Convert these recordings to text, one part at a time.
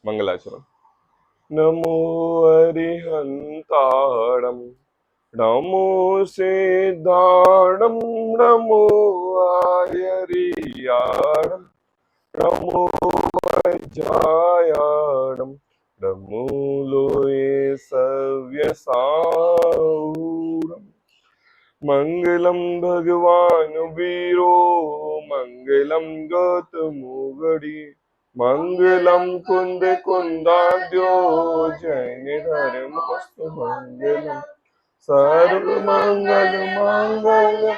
मंगलाचरण। नमो अरिहंताणं, नमो सिद्धाणं, नमो आयरियाणं, नमो वज्रायाणं, नमो लोये सव्यसाऊणम्। मंगलम भगवान वीरो, मंगलम गौतमो गणि, मंगलम कुंद कुंदाद्यो, जैन धर्म मंगलम। सर्व मंगल मांगल्य,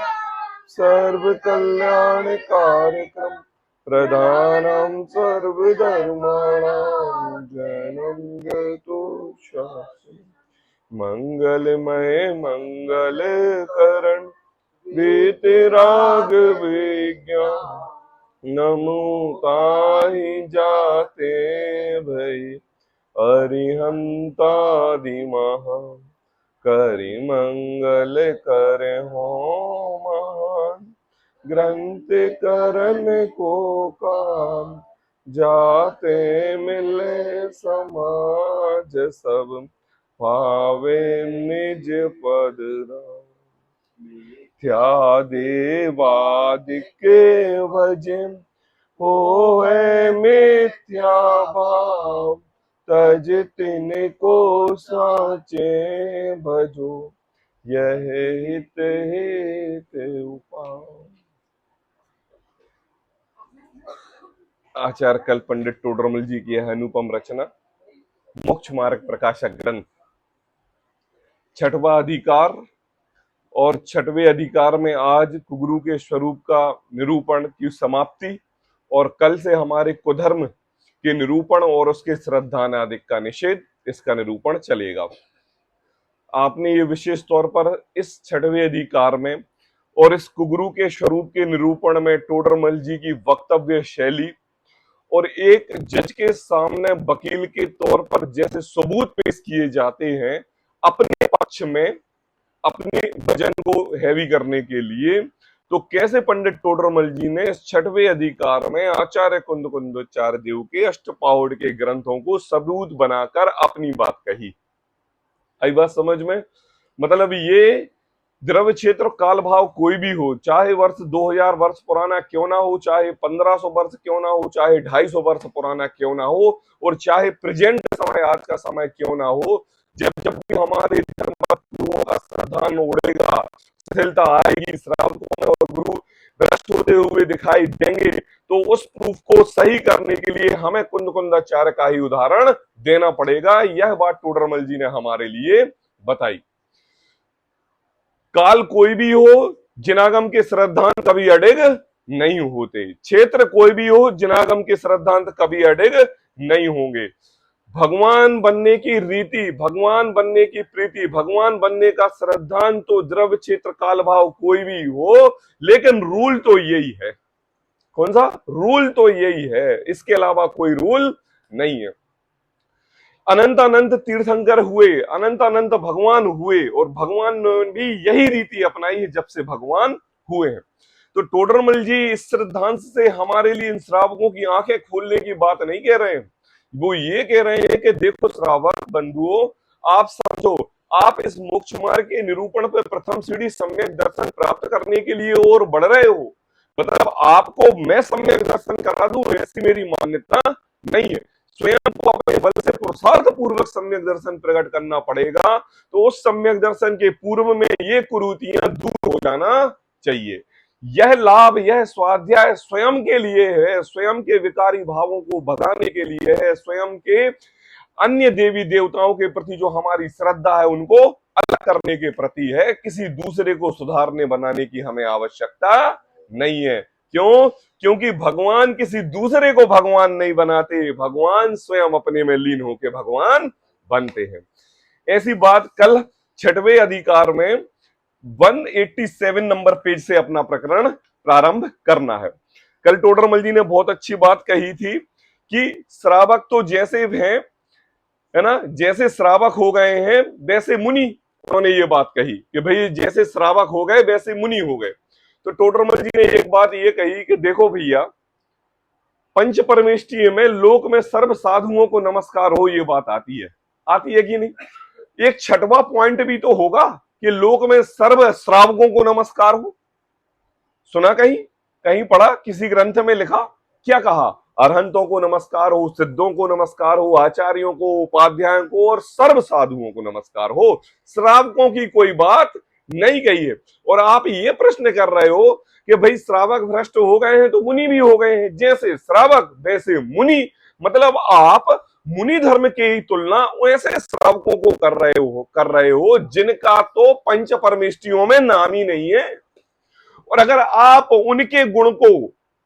सर्व कल्याण कारकम, प्रधानम सर्वधर्माणां, जैनम गतो शास्त्रम। मंगलमय मंगल करण, वीतराग विज्ञान, नमो ताहि जाते भई, अरिहंतादि महा। करि मंगल कर हो महान, ग्रंथ करन को काम, जाते मिले समाज सब, पावे निज पद राम। क्या देवादिक भजन, होए मिथ्या भाव, तज तिनको साचे भजो, यह हित हित उपाय। आचार्य कल पंडित टोडरमल जी की यह अनुपम रचना मोक्ष मार्ग प्रकाशक ग्रंथ, छठवां अधिकार। और छठवें अधिकार में आज कुगुरु के स्वरूप का निरूपण की समाप्ति, और कल से हमारे कुधर्म के निरूपण और उसके श्रद्धानादिक का निषेध, इसका निरूपण चलेगा। आपने ये विशेष तौर पर इस छठवें अधिकार में और इस कुगुरु के स्वरूप के निरूपण में टोडरमल जी की वक्तव्य शैली और एक जज के सामने वकील के तौर पर जैसे सबूत पेश किए जाते हैं अपने पक्ष में, अपने वजन को हैवी करने के लिए, तो कैसे पंडित टोडरमल जी ने इस छठवें अधिकार में आचार्य कुंद कुंदाचार्य देव के अष्टपाउड के ग्रंथों को सबूत बनाकर अपनी बात कही। आई बात समझ में? मतलब ये द्रव्य क्षेत्र काल भाव कोई भी हो, चाहे वर्ष 2000 वर्ष पुराना क्यों ना हो, चाहे 1500 वर्ष क्यों ना हो, चाहे 250 वर्ष पुराना क्यों ना हो, और चाहे प्रेजेंट समय आज का समय क्यों ना हो, जब जब भी हमारे धर्म गुरुओं का श्रद्धान उड़ेगा, शिथिलता आएगी, श्रावकों में और गुरु भ्रष्ट होते हुए दिखाई देंगे, तो उस प्रूफ को सही करने के लिए हमें कुंद कुंदाचार्य का ही उदाहरण देना पड़ेगा। यह बात टोडरमल जी ने हमारे लिए बताई। काल कोई भी हो, जिनागम के श्रद्धांत कभी अडिग नहीं होते। क्षेत्र कोई भी हो, जिनागम के श्रद्धांत कभी अडिग नहीं होंगे। भगवान बनने की रीति, भगवान बनने की प्रीति, भगवान बनने का श्रद्धांत तो द्रव्य क्षेत्र काल भाव कोई भी हो, लेकिन रूल तो यही है। कौन सा रूल? तो यही है, इसके अलावा कोई रूल नहीं है। अनंत अनंत तीर्थंकर हुए, अनंत अनंत भगवान हुए, और भगवान ने भी यही रीति अपनाई है जब से भगवान हुए हैं। तो टोडरमल जी इस सिद्धांत से हमारे लिए इन श्रावकों की आंखें खोलने की बात नहीं कह रहे हैं, वो ये कह रहे हैं कि देखो श्रावक बंधुओं, आप समझो, आप इस मोक्ष मार्ग के निरूपण पर प्रथम सीढ़ी सम्यक दर्शन प्राप्त करने के लिए और बढ़ रहे हो। मतलब आपको मैं सम्यक दर्शन करा दूं ऐसी मेरी मान्यता नहीं है। स्वयं को अपने बल से पुरुषार्थ पूर्वक सम्यक दर्शन प्रकट करना पड़ेगा। तो उस सम्यक दर्शन के पूर्व में ये कुरीतियां दूर हो जाना चाहिए। यह लाभ, यह स्वाध्याय स्वयं के लिए है, स्वयं के विकारी भावों को भगाने के लिए है, स्वयं के अन्य देवी देवताओं के प्रति जो हमारी श्रद्धा है उनको अलग करने के प्रति है। किसी दूसरे को सुधारने बनाने की हमें आवश्यकता नहीं है। क्यों? क्योंकि भगवान किसी दूसरे को भगवान नहीं बनाते, भगवान स्वयं अपने में लीन होकर भगवान बनते हैं। ऐसी बात कल छठवें अधिकार में 187 नंबर पेज से अपना प्रकरण प्रारंभ करना है। कल टोडरमल जी ने बहुत अच्छी बात कही थी कि श्रावक तो जैसे हैं, है ना, जैसे श्रावक हो गए हैं वैसे मुनि। उन्होंने ये बात कही कि भाई जैसे श्रावक हो गए वैसे मुनि हो गए। तो टोडरमल जी ने एक बात ये कही कि देखो भैया, पंच परमेष्ठीय में लोक में सर्व साधुओं को नमस्कार हो, ये बात आती है कि नहीं? एक छठवां पॉइंट भी तो होगा कि लोक में सर्व श्रावकों को नमस्कार हो। सुना कहीं, कहीं पढ़ा, किसी ग्रंथ में लिखा? क्या कहा? अरहंतों को नमस्कार हो, सिद्धों को नमस्कार हो, आचार्यों को, उपाध्यायों को और सर्व साधुओं को नमस्कार हो। श्रावकों की कोई बात नहीं कही है। और आप ये प्रश्न कर रहे हो कि भाई श्रावक भ्रष्ट हो गए हैं तो मुनि भी हो गए हैं। जैसे श्रावक वैसे मुनि, मतलब आप मुनि धर्म की तुलना वैसे श्रावकों को कर रहे हो जिनका तो पंच परमेष्ठियों में नाम ही नहीं है। और अगर आप उनके गुण को,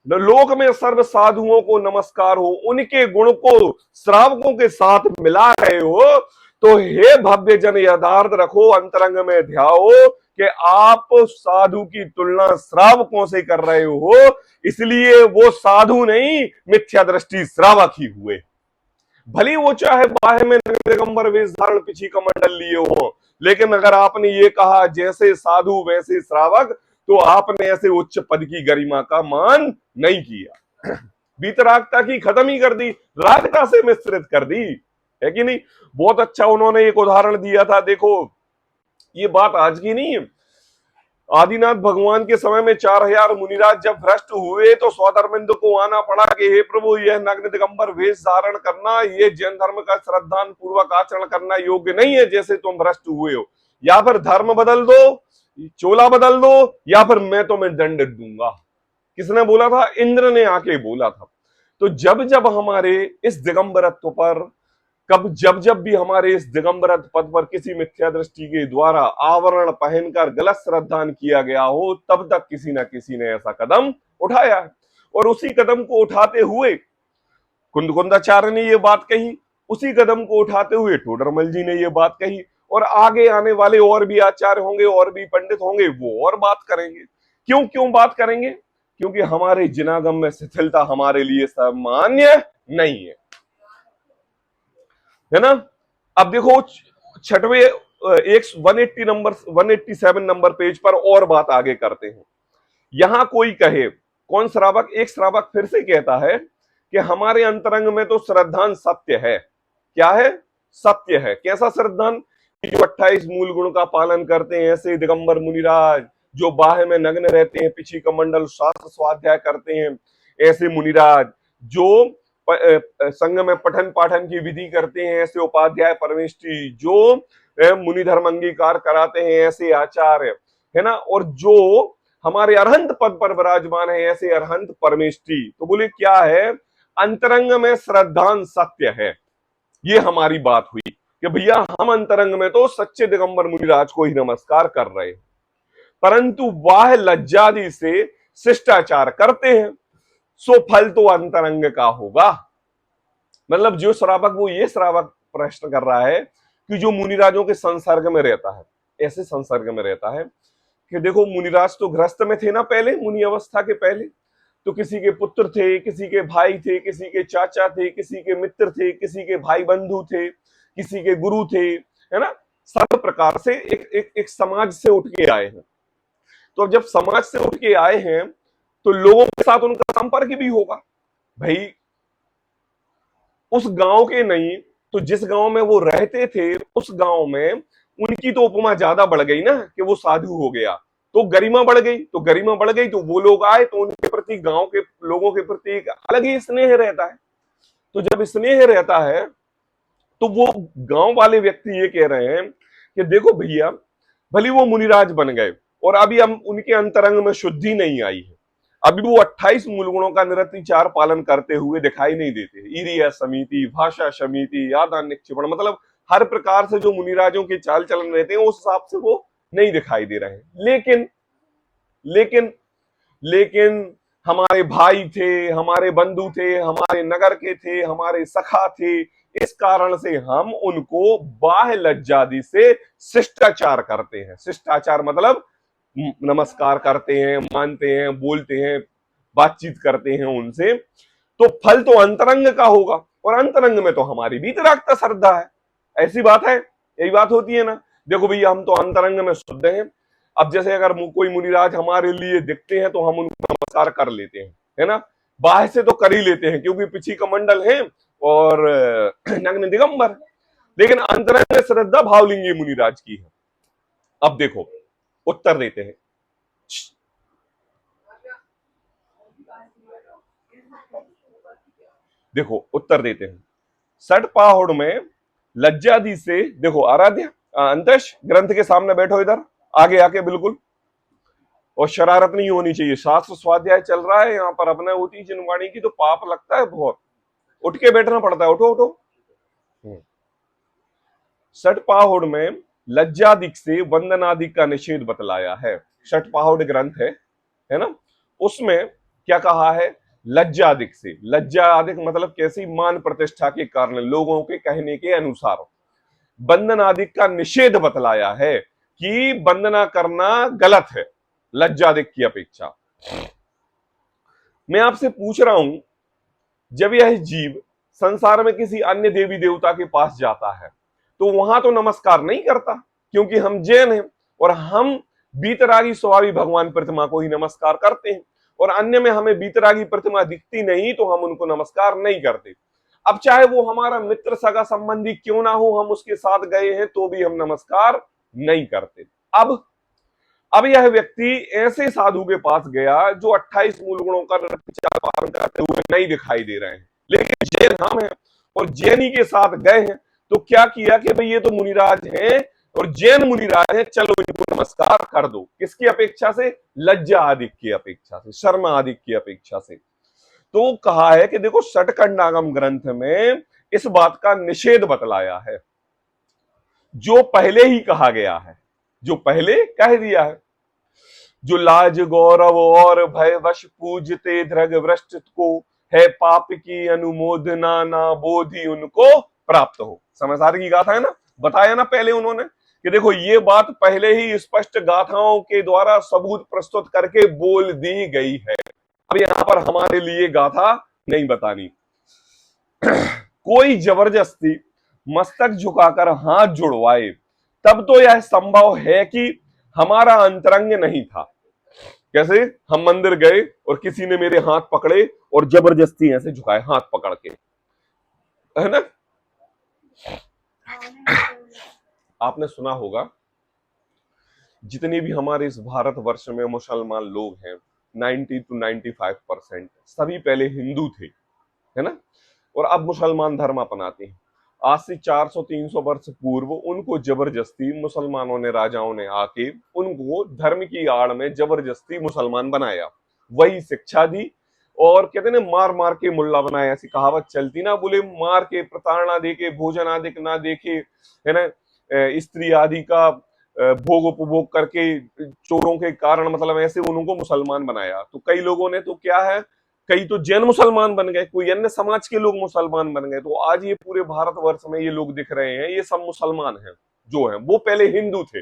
लोक में सर्व साधुओं को नमस्कार हो, उनके गुण को श्रावकों के साथ मिला रहे हो, तो हे भव्य जन यथार्थ रखो, अंतरंग में ध्याओ कि आप साधु की तुलना श्रावकों से कर रहे हो, इसलिए वो साधु नहीं, मिथ्या दृष्टि श्रावक ही हुए। भली वो चाहे बाहे में दिगंबर वेश धारण पिछी कमंडल लिए हो, लेकिन अगर आपने ये कहा जैसे साधु वैसे श्रावक, तो आपने ऐसे उच्च पद की गरिमा का मान नहीं किया। वीतरागता की खत्म ही कर दी, रागता से मिश्रित कर दी, है कि नहीं? बहुत अच्छा उन्होंने एक उदाहरण दिया था। देखो, ये बात आज की नहीं है। आदिनाथ भगवान के समय में 4000 मुनिराज जब भ्रष्ट हुए तो स्वधर्मिंद को आना पड़ा कि हे प्रभु, यह नग्न दिगंबर वेश धारण करना, ये जैन धर्म का श्रद्धान पूर्वक आचरण करना योग्य नहीं है, जैसे तुम भ्रष्ट हुए हो। या फिर धर्म बदल दो, चोला बदल दो, या फिर मैं तुम्हें दंड दूंगा। किसने बोला था? इंद्र ने आके बोला था। तो जब जब हमारे इस दिगंबरत्व पर, जब जब भी हमारे इस दिगंबरत्व पद पर किसी मिथ्या दृष्टि के द्वारा आवरण पहनकर गलत श्रद्धान किया गया हो, तब तक किसी न किसी ने ऐसा कदम उठाया है। और उसी कदम को उठाते हुए कुंदकुंदाचार्य ने ये बात कही, उसी कदम को उठाते हुए टोडरमल जी ने ये बात कही, और आगे आने वाले और भी आचार्य होंगे, और भी पंडित होंगे, वो और बात करेंगे। क्यों बात करेंगे? क्योंकि हमारे जिनागम में शिथिलता हमारे लिए सामान्य नहीं है ना? अब देखो, छठवें 187 नंबर पेज पर और बात आगे करते हैं। यहां कोई कहे, कौन श्रावक? एक श्रावक फिर से कहता है कि हमारे अंतरंग में तो श्रद्धान सत्य है। क्या है? सत्य है। कैसा श्रद्धान? जो 28 मूल गुण का पालन करते हैं, ऐसे दिगंबर मुनिराज, जो बाहे में नग्न रहते हैं, पिछी कमंडल शास्त्र स्वाध्याय करते हैं, ऐसे मुनिराज, जो संघ में पठन पाठन की विधि करते हैं, ऐसे उपाध्याय परमेष्ठी, जो मुनि धर्म अंगीकार कराते हैं, ऐसे आचार्य, है ना? और जो हमारे अरहंत पद पर विराजमान है, ऐसे अरहंत परमेष्ठी। तो बोले क्या है? अंतरंग में श्रद्धान सत्य है। ये हमारी बात हुई कि भैया हम अंतरंग में तो सच्चे दिगंबर मुनिराज को ही नमस्कार कर रहे हैं, परंतु वाह लज्जादि से शिष्टाचार करते हैं, सो फल तो अंतरंग का होगा। मतलब जो श्रावक, वो ये श्रावक प्रश्न कर रहा है कि जो मुनिराजों के संसर्ग में रहता है, ऐसे संसर्ग में रहता है कि देखो, मुनिराज तो गृहस्थ में थे ना पहले, मुनि अवस्था के पहले, तो किसी के पुत्र थे, किसी के भाई थे, किसी के चाचा थे, किसी के मित्र थे, किसी के भाई बंधु थे, किसी के गुरु थे, है ना? सब प्रकार से एक समाज से उठ के आए हैं। तो अब जब समाज से उठ के आए हैं तो लोगों के साथ उनका संपर्क भी होगा। भाई उस गांव के नहीं तो जिस गांव में वो रहते थे, उस गांव में उनकी तो उपमा ज्यादा बढ़ गई ना कि वो साधु हो गया, तो गरिमा बढ़ गई। तो गरिमा बढ़ गई तो वो लोग आए, तो उनके प्रति, गांव के लोगों के प्रति एक अलग ही स्नेह रहता है। तो जब स्नेह रहता है तो वो गांव वाले व्यक्ति ये कह रहे हैं कि देखो भैया, भले वो मुनिराज बन गए और अभी हम उनके अंतरंग में शुद्धि नहीं आई है, अभी वो 28 मूल गुणों का निरतिचार पालन करते हुए दिखाई नहीं देते। ईरिया समिति, भाषा समिति, आदान निक्षेपण, मतलब हर प्रकार से जो मुनिराजों के चाल चलन रहते हैं उस हिसाब से वो नहीं दिखाई दे रहे हैं। लेकिन लेकिन लेकिन हमारे भाई थे, हमारे बंधु थे, हमारे नगर के थे, हमारे सखा थे, इस कारण से हम उनको बाह्य लज्जादि से शिष्टाचार करते हैं। शिष्टाचार मतलब नमस्कार करते हैं, मानते हैं, बोलते हैं, बातचीत करते हैं उनसे, तो फल तो अंतरंग का होगा। और अंतरंग में तो हमारी वीतरागता श्रद्धा है। ऐसी बात है, यही बात होती है ना। देखो भैया, हम तो अंतरंग में शुद्ध हैं। अब जैसे अगर कोई मुनिराज हमारे लिए दिखते हैं तो हम उनको नमस्कार कर लेते हैं, है ना? बाह्य से तो कर ही लेते हैं क्योंकि पिछी कमंडल है और नग्न दिगंबर, लेकिन अंतरंग श्रद्धा भावलिंगी मुनिराज की है। अब देखो उत्तर देते हैं। देखो उत्तर देते हैं। सठ पाहुड़ में लज्जादि से, देखो आराध्य अंतश ग्रंथ के सामने बैठो, इधर आगे आके बिल्कुल, और शरारत नहीं होनी चाहिए। शास्त्र स्वाध्याय चल रहा है यहाँ पर, अपने होती जिनवाणी की तो पाप लगता है बहुत, उठ के बैठना पड़ता है, उठो उठो। सठ पाहुड़ में लज्जादिक से वंदनादिक का निषेध बतलाया है। सठ पाहुड़ ग्रंथ है ना, उसमें क्या कहा है? लज्जादिक से, लज्जादिक मतलब कैसी? मान प्रतिष्ठा के कारण, लोगों के कहने के अनुसार वंदनादिक का निषेध बतलाया है कि वंदना करना गलत है लज्जादिक की अपेक्षा। मैं आपसे पूछ रहा हूं, जब यह जीव संसार में किसी अन्य देवी देवता के पास जाता है तो वहां तो नमस्कार नहीं करता, क्योंकि हम जैन हैं और हम बीतरागी स्वाभावी भगवान प्रतिमा को ही नमस्कार करते हैं, और अन्य में हमें बीतरागी प्रतिमा दिखती नहीं तो हम उनको नमस्कार नहीं करते। अब चाहे वो हमारा मित्र सगा संबंधी क्यों ना हो, हम उसके साथ गए हैं तो भी हम नमस्कार नहीं करते। अब यह व्यक्ति ऐसे साधु के पास गया जो 28 मूल गुणों का विचार पालन करते हुए नहीं दिखाई दे रहे हैं, लेकिन जैन हम हैं और जैनी के साथ गए हैं, तो क्या किया कि भाई ये तो मुनिराज हैं और जैन मुनिराज हैं, चलो इनको नमस्कार कर दो। किसकी अपेक्षा से? लज्जा आदि की अपेक्षा से, शर्मा आदि की अपेक्षा से। तो कहा है कि देखो षटकंडागम ग्रंथ में इस बात का निषेध बतलाया है, जो पहले ही कहा गया है, जो पहले कह दिया है। जो लाज गौरव और भय वश पूजते धृग भ्रष्ट को, है पाप की अनुमोदना ना बोधि उनको प्राप्त हो। समझदार की गाथा है ना, बताया ना पहले उन्होंने कि देखो ये बात पहले ही स्पष्ट गाथाओं के द्वारा सबूत प्रस्तुत करके बोल दी गई है। अब यहां पर हमारे लिए गाथा नहीं बतानी। कोई जबरदस्ती मस्तक झुकाकर हाथ जुड़वाए तब तो यह संभव है कि हमारा अंतरंग नहीं था। कैसे? हम मंदिर गए और किसी ने मेरे हाथ पकड़े और जबरदस्ती ऐसे झुकाए हाथ पकड़ के, है ना? आपने सुना होगा जितने भी हमारे इस भारतवर्ष में मुसलमान लोग हैं 90 to 95% सभी पहले हिंदू थे, है ना, और अब मुसलमान धर्म अपनाते हैं। आज से 400-300 वर्ष पूर्व उनको जबरदस्ती मुसलमानों ने, राजाओं ने आके उनको धर्म की आड़ में जबरदस्ती मुसलमान बनाया, वही शिक्षा दी और कहते ना मार मार के मुल्ला बनाया। ऐसी कहावत चलती ना, बोले मार के, प्रताड़ना दे के, भोजन आदि ना देखे, है ना, स्त्री आदि का भोग उपभोग करके, चोरों के कारण, मतलब ऐसे उनको मुसलमान बनाया। तो कई लोगों ने तो क्या है, कई तो जैन मुसलमान बन गए, कोई अन्य समाज के लोग मुसलमान बन गए। तो आज ये पूरे भारतवर्ष में ये लोग दिख रहे हैं, ये सब मुसलमान हैं जो हैं, वो पहले हिंदू थे,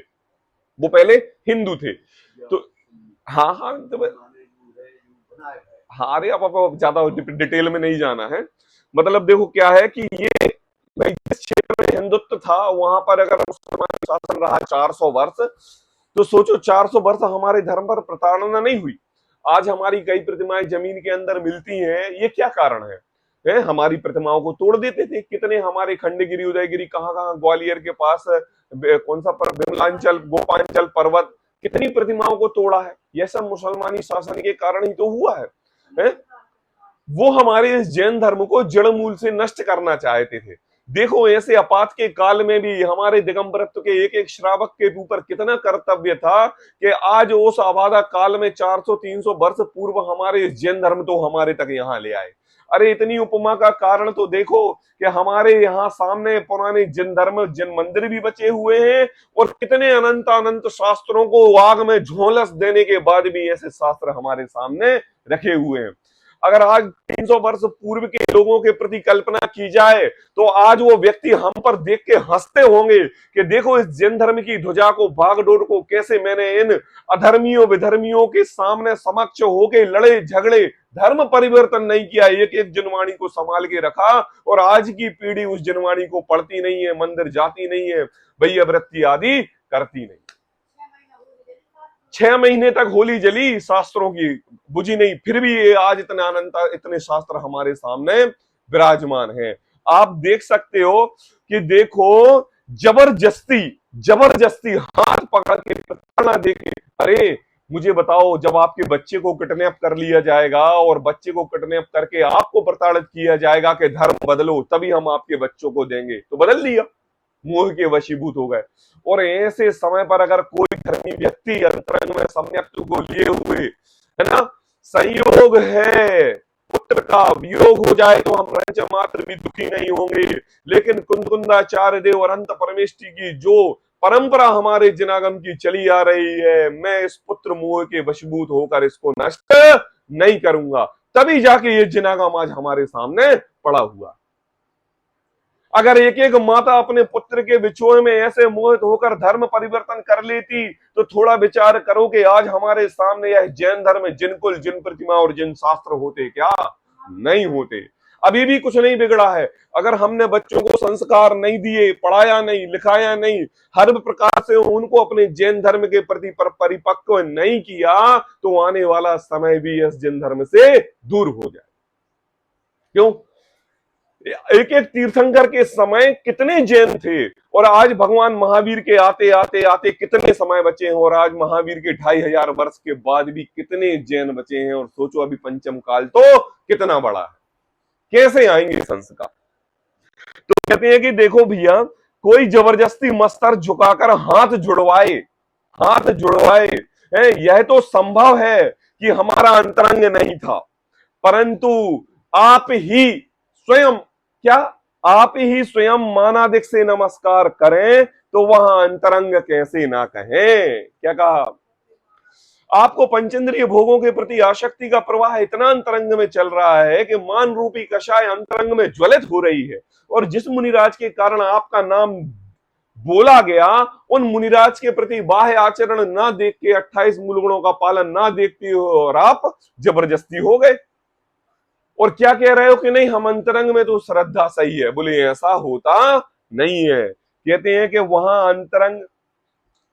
वो पहले हिंदू थे। तो हाँ हाँ तो हाँ, अरे अब ज्यादा डिटेल में नहीं जाना है। मतलब देखो क्या है कि ये जिस क्षेत्र में हिंदुत्व था वहां पर अगर मुसलमान शासन रहा 400 वर्ष, तो सोचो 400 वर्ष हमारे धर्म पर प्रताड़ना नहीं हुई। आज हमारी कई प्रतिमाएं जमीन के अंदर मिलती हैं, ये क्या कारण है? हमारी प्रतिमाओं को तोड़ देते थे। कितने हमारे खंडगिरी, उदयगिरी, कहाँ कहाँ, ग्वालियर के पास कौन सा पर्वत, विमलांचल, गोपांचल पर्वत, कितनी प्रतिमाओं को तोड़ा है। यह सब मुसलमानी शासन के कारण ही तो हुआ है? वो हमारे इस जैन धर्म को जड़ मूल से नष्ट करना चाहते थे। देखो ऐसे आपात के काल में भी हमारे दिगंबरत्व के एक एक श्रावक के ऊपर कितना कर्तव्य था कि आज उस आबादा काल में 400-300 वर्ष पूर्व हमारे इस जैन धर्म तो हमारे तक यहाँ ले आए। अरे इतनी उपमा का कारण तो देखो कि हमारे यहाँ सामने पुराने जैन धर्म, जैन मंदिर भी बचे हुए हैं, और कितने अनंत अनंत शास्त्रों को आग में झोलस देने के बाद भी ऐसे शास्त्र हमारे सामने रखे हुए हैं। अगर आज 300 वर्ष पूर्व के लोगों के प्रति कल्पना की जाए तो आज वो व्यक्ति हम पर देख के हंसते होंगे कि देखो इस जैन धर्म की ध्वजा को, बागडोर को कैसे मैंने इन अधर्मियों विधर्मियों के सामने समक्ष होके लड़े झगड़े, धर्म परिवर्तन नहीं किया, एक एक जनवाणी को संभाल के रखा, और आज की पीढ़ी उस जनवाणी को पढ़ती नहीं है, मंदिर जाती नहीं है, भैया वृत्ति आदि करती नहीं। 6 महीने तक होली जली, शास्त्रों की बुझी नहीं, फिर भी ये आज इतने अनंत इतने शास्त्र हमारे सामने विराजमान है। आप देख सकते हो कि देखो, जबरदस्ती जबरदस्ती हाथ पकड़ के प्रताड़ना देके, अरे मुझे बताओ, जब आपके बच्चे को किडनैप कर लिया जाएगा और बच्चे को किडनैप करके आपको प्रताड़ित किया जाएगा कि धर्म बदलो तभी हम आपके बच्चों को देंगे, तो बदल लिया, मोह के वशीभूत हो गए। और ऐसे समय पर अगर कोई धर्मी व्यक्ति अंतरंग में सम्यक्त को लिए हुए, है ना, संयोग है, पुत्र का वियोग हो जाए तो हम रंच मात्र भी दुखी नहीं होंगे, लेकिन कुंदकुंदाचार्य देव और अनंत परमेष्ठी की जो परंपरा हमारे जिनागम की चली आ रही है, मैं इस पुत्र मोह के वशीभूत होकर इसको नष्ट नहीं करूंगा, तभी जाके ये जिनागम आज हमारे सामने पड़ा हुआ। अगर एक एक माता अपने पुत्र के विछोह में ऐसे मोहित होकर धर्म परिवर्तन कर लेती, तो थोड़ा विचार करो कि आज हमारे सामने यह जैन धर्म जिन कुल, जिन प्रतिमा और जिन शास्त्र होते क्या नहीं होते। अभी भी कुछ नहीं बिगड़ा है। अगर हमने बच्चों को संस्कार नहीं दिए, पढ़ाया नहीं, लिखाया नहीं, हर प्रकार से उनको अपने जैन धर्म के प्रति परिपक्व नहीं किया, तो आने वाला समय भी इस जैन धर्म से दूर हो जाए। क्यों? एक एक तीर्थंकर के समय कितने जैन थे, और आज भगवान महावीर के आते आते आते कितने समय बचे हैं, और आज महावीर के 2500 वर्ष के बाद भी कितने जैन बचे हैं। और सोचो अभी पंचम काल तो कितना बड़ा है, कैसे आएंगे संस्कार। तो कहते हैं कि देखो भैया, कोई जबरदस्ती मस्तर झुकाकर हाथ जुड़वाए है, यह तो संभव है कि हमारा अंतरंग नहीं था, परंतु आप ही स्वयं, क्या आप ही स्वयं मानादिक से नमस्कार करें तो वहां अंतरंग कैसे ना कहें। क्या कहा? आपको पंचेंद्रिय भोगों के प्रति आसक्ति का प्रवाह इतना अंतरंग में चल रहा है कि मान रूपी कषाय अंतरंग में ज्वलित हो रही है, और जिस मुनिराज के कारण आपका नाम बोला गया, उन मुनिराज के प्रति बाह्य आचरण ना देख के, 28 मूल गुणों का पालन ना देखते हो, और आप जबरदस्ती हो गए और क्या कह रहे हो कि नहीं हम अंतरंग में तो श्रद्धा सही है। बोले ऐसा होता नहीं है। कहते हैं कि वहां अंतरंग,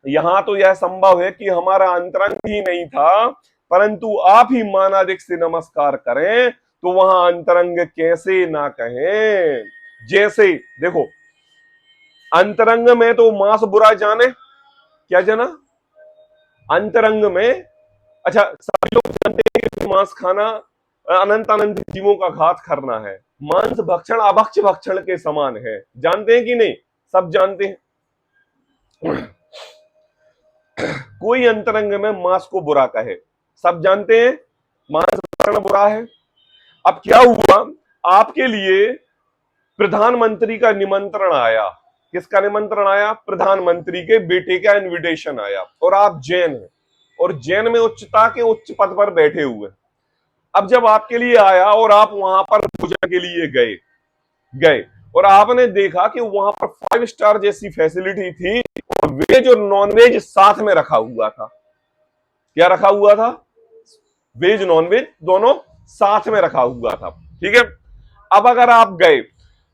यहां तो यह संभव है कि हमारा अंतरंग ही नहीं था, परंतु आप ही मानादिक से नमस्कार करें तो वहां अंतरंग कैसे ना कहें। जैसे देखो, अंतरंग में तो मांस बुरा जाने, क्या जाना अंतरंग में, अच्छा सभी लोग जानते हैं कि मांस खाना अनंत अनंत जीवों का घात करना है, मांस भक्षण अभक्ष भक्षण के समान है, जानते हैं कि नहीं? सब जानते हैं। कोई अंतरंग में मांस को बुरा कहे, सब जानते हैं मांस भक्षण बुरा है। अब क्या हुआ, आपके लिए प्रधानमंत्री का निमंत्रण आया। किसका निमंत्रण आया? प्रधानमंत्री के बेटे का इनविटेशन आया, और आप जैन हैं और जैन में उच्चता के उच्च पद पर बैठे हुए। अब जब आपके लिए आया और आप वहां पर भोजन के लिए गए और आपने देखा कि वहां पर 5 स्टार जैसी फैसिलिटी थी, और वेज और नॉन वेज साथ में रखा हुआ था। क्या रखा हुआ था? वेज नॉन वेज दोनों साथ में रखा हुआ था। ठीक है, अब अगर आप गए,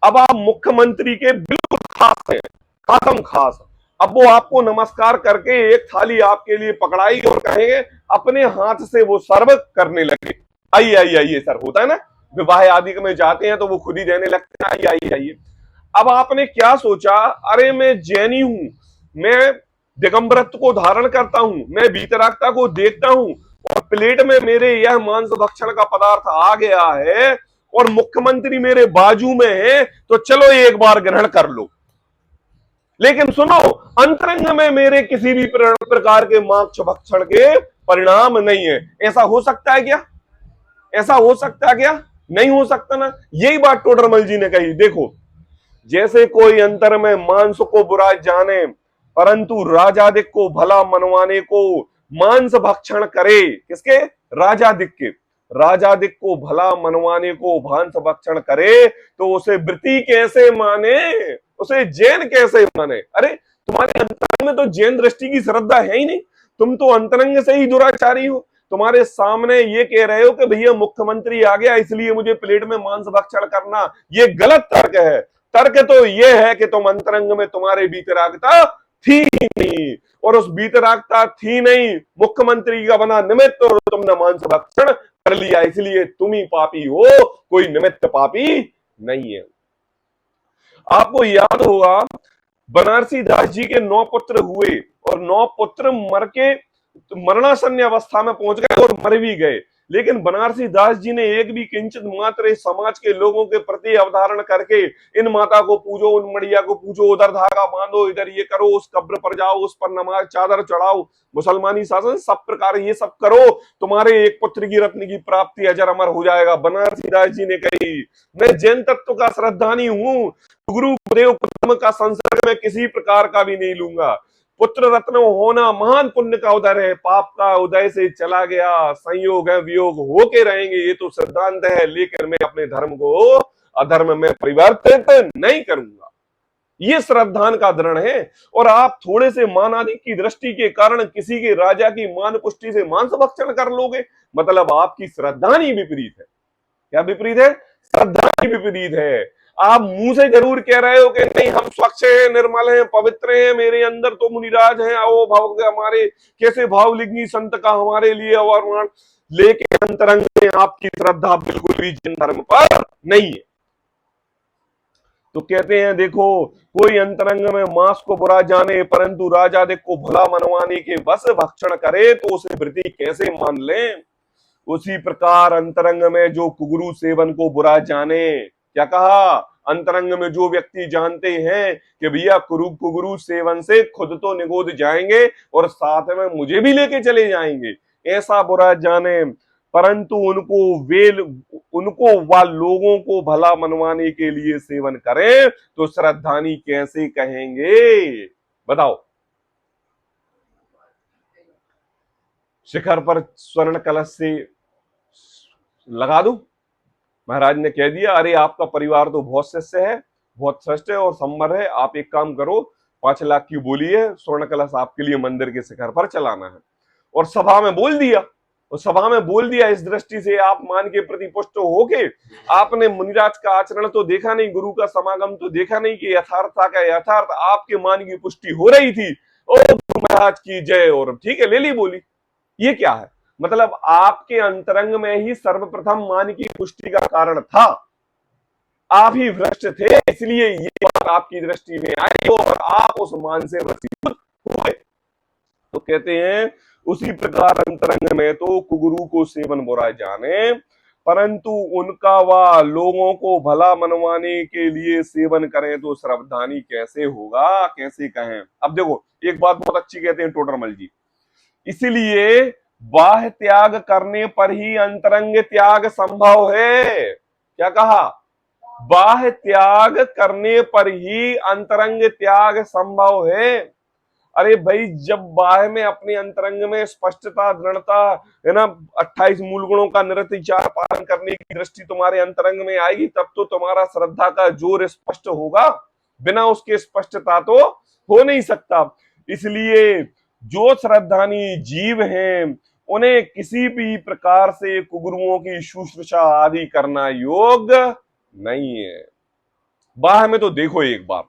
अब आप मुख्यमंत्री के बिल्कुल खास हैं, खासम खास, अब वो आपको नमस्कार करके एक थाली आपके लिए पकड़ाई और कहेंगे अपने हाथ से वो सर्व करने लगे, आइए आइए आइए सर, होता है ना विवाह आदि में जाते हैं तो वो खुद ही देने लगते हैं, आइए आइए आइए। अब आपने क्या सोचा, अरे मैं जैनी हूं, मैं दिगंबरत्व को धारण करता हूं, मैं वीतरागता को देखता हूं, और प्लेट में मेरे यह मांस भक्षण का पदार्थ आ गया है और मुख्यमंत्री मेरे बाजू में है, तो चलो एक बार ग्रहण कर लो। लेकिन सुनो, अंतरंग में मेरे किसी भी प्रकार के मांस भक्षण के परिणाम नहीं है। ऐसा हो सकता है क्या? ऐसा हो सकता है क्या? नहीं हो सकता ना। यही बात टोडरमल जी ने कही। देखो, जैसे कोई अंतर में मांस को बुरा जाने, परंतु राजादिक को भला मनवाने को मांस भक्षण करे। किसके? राजादिक के। राजादिक को भला मनवाने को मांस भक्षण करे तो उसे व्रती कैसे माने, उसे जैन कैसे माने? अरे तुम्हारे अंतरंग में तो जैन दृष्टि की श्रद्धा है ही नहीं, तुम तो अंतरंग से ही दुराचारी हो। तुम्हारे सामने ये कह रहे हो कि भैया मुख्यमंत्री आ गया इसलिए मुझे प्लेट में मांस भक्षण करना, ये गलत तर्क है। तर्क तो ये है कि तुम अंतरंग में तुम्हारे वीतरागता थी ही नहीं, और उस वीतरागता थी नहीं, मुख्यमंत्री का बना निमित्त और तुमने मांस भक्षण कर लिया, इसलिए तुम ही पापी हो, कोई निमित्त पापी नहीं है। आपको याद होगा बनारसी दास जी के 9 पुत्र हुए और 9 पुत्र मर के मरणासन्न अवस्था में पहुंच गए और मर भी गए, लेकिन बनारसी दास जी ने एक भी किंचित मात्र इस समाज के लोगों के प्रति अवधारण करके इन माता को पूजो, उन मड़िया को पूजो, उधर धागा बांधो, इधर ये करो, उस कब्र पर जाओ, उस पर नमाज चादर चढ़ाओ, मुसलमानी शासन सब प्रकार ये सब करो, तुम्हारे एक पुत्र की रत्न की प्राप्ति अजर अमर हो जाएगा। बनारसी दास जी ने कही, मैं जैन तत्व का श्रद्धानी हूं, गुरु देव पुत्र का संसर्ग में किसी प्रकार का भी नहीं लूंगा। पुत्र रत्न होना महान पुण्य का उदय है, पाप का उदय से चला गया, संयोग है वियोग होके रहेंगे, ये तो सिद्धांत है, लेकिन मैं अपने धर्म को अधर्म में परिवर्तित नहीं करूंगा। ये श्रद्धान का दृढ़ है। और आप थोड़े से मान आदि की दृष्टि के कारण किसी के राजा की मान पुष्टि से मांस भक्षण कर लोगे, मतलब आपकी श्रद्धा ही विपरीत है। क्या विपरीत है? श्रद्धा ही विपरीत है। आप मुंह से जरूर कह रहे हो कि नहीं हम स्वच्छ हैं, निर्मल हैं, पवित्र हैं, मेरे अंदर तो मुनिराज हैं, आओ भाव के हमारे कैसे भावलिंगी संत का हमारे लिए अवमान, लेकिन अंतरंग में आपकी श्रद्धा बिल्कुल भी जिन धर्म पर नहीं है। तो कहते हैं देखो, कोई अंतरंग में मांस को बुरा जाने परंतु राजाधिक को भला मनवाने के बस भक्षण करे तो उसे वृत्ति कैसे मान ले। उसी प्रकार अंतरंग में जो कुगुरु सेवन को बुरा जाने, क्या कहा, अंतरंग में जो व्यक्ति जानते हैं कि भैया कुगुरु सेवन से खुद तो निगोद जाएंगे और साथ में मुझे भी लेके चले जाएंगे, ऐसा बुरा जाने, परंतु उनको व लोगों को भला मनवाने के लिए सेवन करें तो श्रद्धानी कैसे कहेंगे, बताओ। शिखर पर स्वर्ण कलश से लगा दूं? महाराज ने कह दिया, अरे आपका परिवार तो बहुत शिष्य है, बहुत श्रेष्ठ है और संबर है, आप एक काम करो, 5 लाख की बोली है, स्वर्ण कलश आपके लिए मंदिर के शिखर पर चलाना है। और सभा में बोल दिया, और सभा में बोल दिया। इस दृष्टि से आप मान के प्रति पुष्ट होके, आपने मुनिराज का आचरण तो देखा नहीं, गुरु का समागम तो देखा नहीं कि यथार्थ का यथार्थ आपके मान की पुष्टि हो रही थी। ओ गुरु महाराज की जय, और ठीक है ले ली बोली। ये क्या है? मतलब आपके अंतरंग में ही सर्वप्रथम मान की पुष्टि का कारण था, आप ही भ्रष्ट थे, इसलिए ये बात आपकी दृष्टि में आई और आप उस मान से वशीभूत हुए। तो कहते हैं उसी प्रकार अंतरंग में तो कुगुरु को सेवन बुरा जाने, परंतु उनका व लोगों को भला मनवाने के लिए सेवन करें तो श्रद्धानी कैसे होगा, कैसे कहें। अब देखो एक बात बहुत अच्छी कहते हैं टोडरमल जी, इसीलिए बाह्य त्याग करने पर ही अंतरंग त्याग संभव है। क्या कहा? बाह्य त्याग करने पर ही अंतरंग त्याग संभव है। अरे भाई, जब बाह्य में अपने अंतरंग में स्पष्टता, दृढ़ता है ना, 28 मूल गुणों का निरतिचार पालन करने की दृष्टि तुम्हारे अंतरंग में आएगी, तब तो तुम्हारा श्रद्धा का जोर स्पष्ट होगा, बिना उसके स्पष्टता तो हो नहीं सकता। इसलिए जो श्रद्धानी जीव हैं उन्हें किसी भी प्रकार से कुगुरुओं की शुश्रूषा आदि करना योग्य नहीं है। बाह्य में तो देखो एक बार।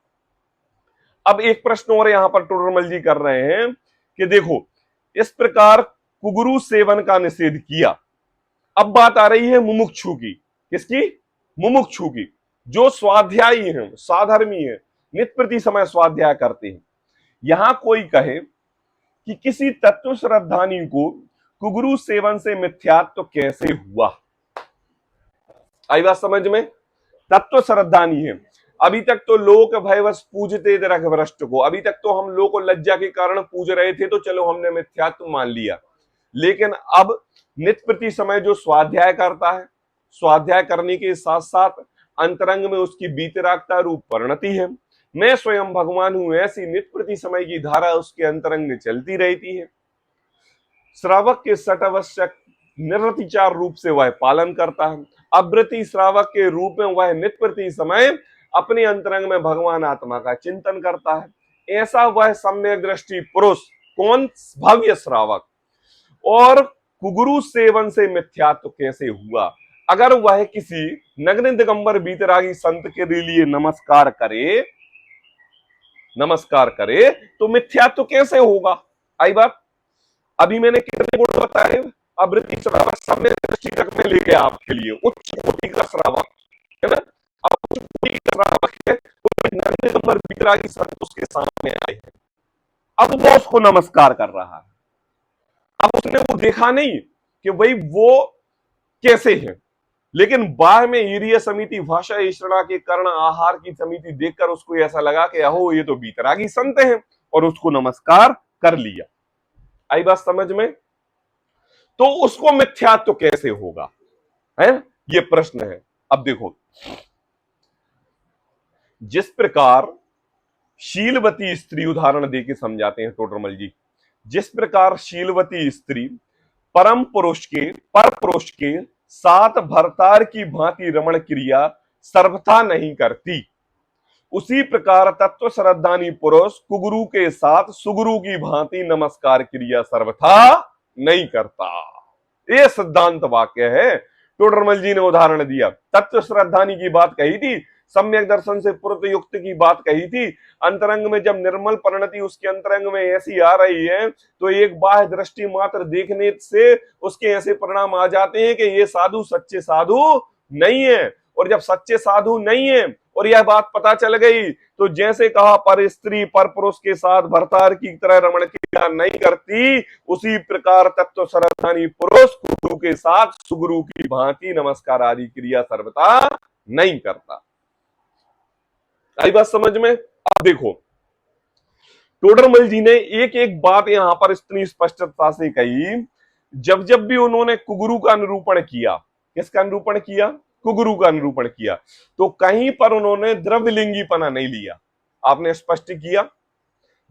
अब एक प्रश्न और यहां पर टोडरमल जी कर रहे हैं कि देखो इस प्रकार कुगुरु सेवन का निषेध किया, अब बात आ रही है मुमुक्षु की। किसकी? मुमुक्षु की, जो स्वाध्यायी हैं, साधर्मी है, नित्य प्रति समय स्वाध्याय करते हैं। यहां कोई कहे कि किसी तत्व श्रद्धानी को कुगुरु सेवन से मिथ्यात्व कैसे हुआ? आई बात समझ में? तत्व श्रद्धानी है, अभी तक तो लोक भयवश पूजते थे रघभ्रष्ट को, अभी तक तो हम लोग को लज्जा के कारण पूज रहे थे, तो चलो हमने मिथ्यात्व मान लिया। लेकिन अब नित्य प्रति समय जो स्वाध्याय करता है, स्वाध्याय करने के साथ साथ अंतरंग में उसकी बीतरागता रूप परिणति है, मैं स्वयं भगवान हूं, ऐसी नित्य प्रति समय की धारा उसके अंतरंग में चलती रहती है। श्रावक के सटवश्यक निरतिचार रूप से वह पालन करता है। अव्रति श्रावक के रूप में वह नित्य प्रति समय अपने अंतरंग में भगवान आत्मा का चिंतन करता है। ऐसा वह सम्यक दृष्टि पुरुष कौन? भव्य श्रावक। और कुगुरु सेवन से मिथ्यात्व कैसे हुआ? अगर वह किसी नग्न दिगंबर बीतरागी संत के लिए नमस्कार करे नमस्कार करे तो मिथ्यात्व कैसे होगा? आई बात। अभी मैंने कितने गुण बताए? अवृत्ति श्रावक सम्यक दृष्टि तक में ले गया आपके लिए, उच्च कोटि का श्रावक है ना। अब उच्च कोटि का श्रावक है, नंद नंबर वितरागी संत उसके सामने आए हैं। अब वो उसको नमस्कार कर रहा है। अब उसने वो देखा नहीं कि भाई वो कैसे है, लेकिन बाद में ईरिय समिति भाषा ईश्वरा के कर्ण आहार की समिति देखकर उसको ऐसा लगा कि अहो ये तो बीतरागी संत हैं, और उसको नमस्कार कर लिया। आई बात समझ में? तो उसको मिथ्यात्व कैसे होगा, है ये प्रश्न है। अब देखो, जिस प्रकार शीलवती स्त्री, उदाहरण देके समझाते हैं टोडरमल जी, जिस प्रकार शीलवती स्त्री परम पुरुष के, पर पुरुष के साथ भरतार की भांति रमण क्रिया सर्वथा नहीं करती, उसी प्रकार तत्व श्रद्धानी पुरुष कुगुरु के साथ सुगुरु की भांति नमस्कार क्रिया सर्वथा नहीं करता। ये सिद्धांत वाक्य है। टोडरमल जी ने उदाहरण दिया, तत्व श्रद्धानी की बात कही थी, सम्यक दर्शन से पूर्व युक्त की बात कही थी। अंतरंग में जब निर्मल परिणति उसके अंतरंग में ऐसी आ रही है तो एक बाह्य दृष्टि मात्र देखने से उसके ऐसे परिणाम आ जाते हैं कि ये साधु सच्चे साधु नहीं है। और जब सच्चे साधु नहीं है और यह बात पता चल गई तो जैसे कहा पर स्त्री पर पुरुष के साथ भरतार की तरह रमण क्रिया नहीं करती, उसी प्रकार तत्व श्रद्धानी पुरुष गुरु के साथ सुगुरु की भांति नमस्कार आदि क्रिया सर्वथा नहीं करता। आई बात समझ में? अब देखो, टोडरमल जी ने एक एक बात यहां पर इतनी स्पष्टता से कही। जब जब भी उन्होंने कुगुरु का निरूपण किया, किसका निरूपण किया? कुगुरु का निरूपण किया, तो कहीं पर उन्होंने द्रव्यलिंगीपना नहीं लिया। आपने स्पष्ट किया,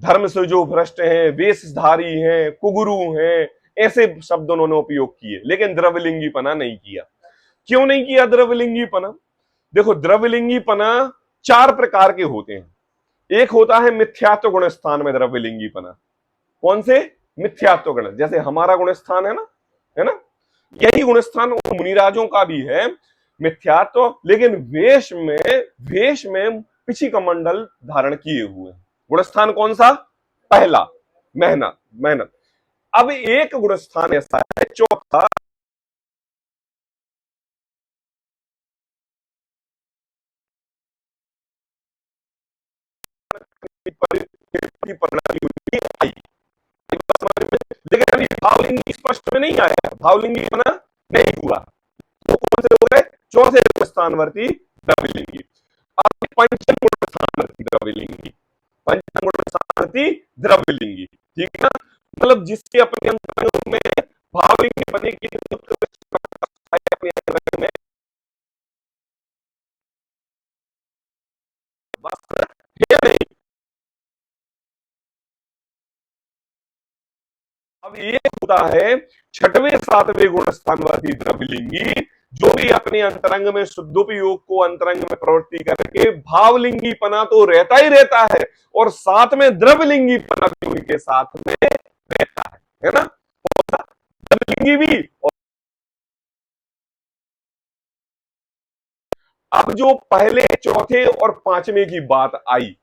धर्म से जो भ्रष्ट हैं, वेशधारी हैं, कुगुरु हैं, ऐसे शब्द उन्होंने उपयोग किए, लेकिन द्रव्यलिंगीपना नहीं किया। क्यों नहीं किया द्रव्यलिंगीपना? देखो, द्रव्यलिंगीपना 4 प्रकार के होते हैं। एक होता है मिथ्यात्व गुण स्थान में द्रव्यलिंगीपना। कौन से? मिथ्यात्व गुण, जैसे हमारा गुण स्थान है ना, यही गुण स्थान मुनिराजों का भी है, मिथ्यात्व, लेकिन वेश में पिछी कमंडल धारण किए हुए। गुण स्थान कौन सा? पहला, मेहनत। अब एक गुण स्थान ऐसा है, चौथा, लेकिन अभी भावलिंगी स्पष्ट में नहीं आया, भावलिंगी बना नहीं हुआ, तो कौन से हो गए? चौथे स्थानवर्ती द्रव्यलिंगी। अब पंचम गुण स्थानवर्ती द्रव्यलिंगी, पंचम गुण स्थानवर्ती द्रव्यलिंगी, ठीक है ना। मतलब जिसके अपने अंतरंग में भावलिंगी बने की अपने अंतरंग में है नहीं। अब एक होता है छठवें सातवें गुण स्थानवर्ती द्रव्यलिंगी, जो भी अपने अंतरंग में शुद्धोपयोग को अंतरंग में प्रवृत्ति करके भावलिंगीपना तो रहता ही रहता है, और साथ में द्रव्यलिंगीपना भी उनके साथ में रहता है ना। द्रव्यलिंगी भी। अब जो पहले, चौथे और पांचवें की बात आई,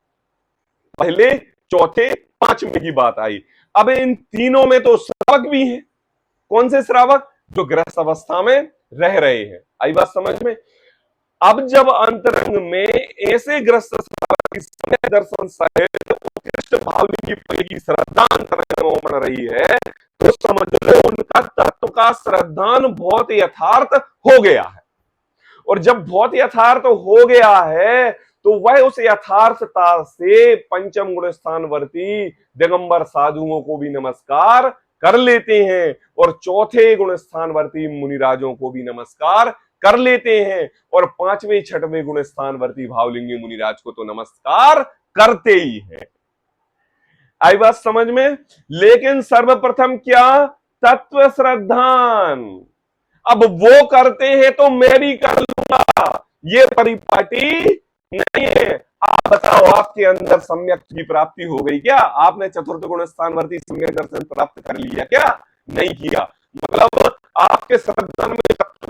पहले, चौथे, पांचवें की बात आई, अब इन तीनों में तो श्रावक भी हैं। कौन से श्रावक? जो गृहस्थ अवस्था में रह रहे हैं। आई बात समझ में? अब जब अंतरंग में ऐसे ग्रस्त श्रावक की समय दर्शन सहित उत्कृष्ट भावलिंगी की श्रद्धा अंतरंग में बन रही है, तो समझ लो उनका तत्व का श्रद्धान बहुत यथार्थ हो गया है। और जब बहुत यथार्थ हो गया है तो वह उस यथार्थता से पंचम गुण स्थानवर्ती दिगंबर साधुओं को भी नमस्कार कर लेते हैं, और चौथे गुण स्थानवर्ती मुनिराजों को भी नमस्कार कर लेते हैं, और पांचवें छठवें गुण स्थानवर्ती भावलिंगी मुनिराज को तो नमस्कार करते ही हैं। आई बात समझ में? लेकिन सर्वप्रथम क्या? तत्व श्रद्धान। अब वो करते हैं तो मैं भी कर लूंगा, ये परिपाटी नहीं है। आप बताओ, आपके अंदर सम्यक की प्राप्ति हो गई क्या? आपने चतुर्थ गुण स्थानवर्ती सम्यक दर्शन प्राप्त कर लिया क्या? नहीं किया। मतलब आपके श्रद्धान में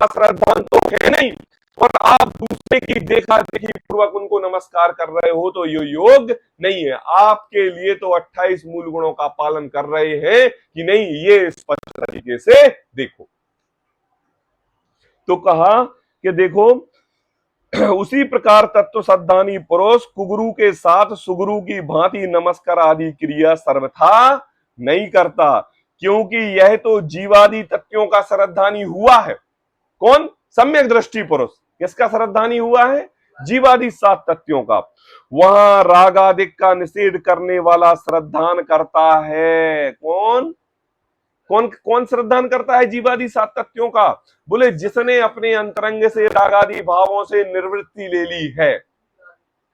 श्रद्धान तो है नहीं, और आप दूसरे की देखा देखी पूर्वक उनको नमस्कार कर रहे हो तो ये योग नहीं है। आपके लिए तो 28 मूल गुणों का पालन कर रहे हैं कि नहीं, ये स्पष्ट तरीके से देखो। तो कहा कि देखो उसी प्रकार तत्व सद्धानी पुरुष कुगुरु के साथ सुगुरु की भांति नमस्कार आदि क्रिया सर्वथा नहीं करता, क्योंकि यह तो जीवादि तत्वों का श्रद्धानी हुआ है। कौन? सम्यक दृष्टि पुरुष। किसका श्रद्धानी हुआ है? जीवादि 7 तत्वों का। वहां रागादिक का निषेध करने वाला श्रद्धान करता है। कौन कौन कौन श्रद्धान करता है जीवादि 7 तत्वों का? बोले जिसने अपने अंतरंग से रागादि भावों से निवृत्ति ले ली है।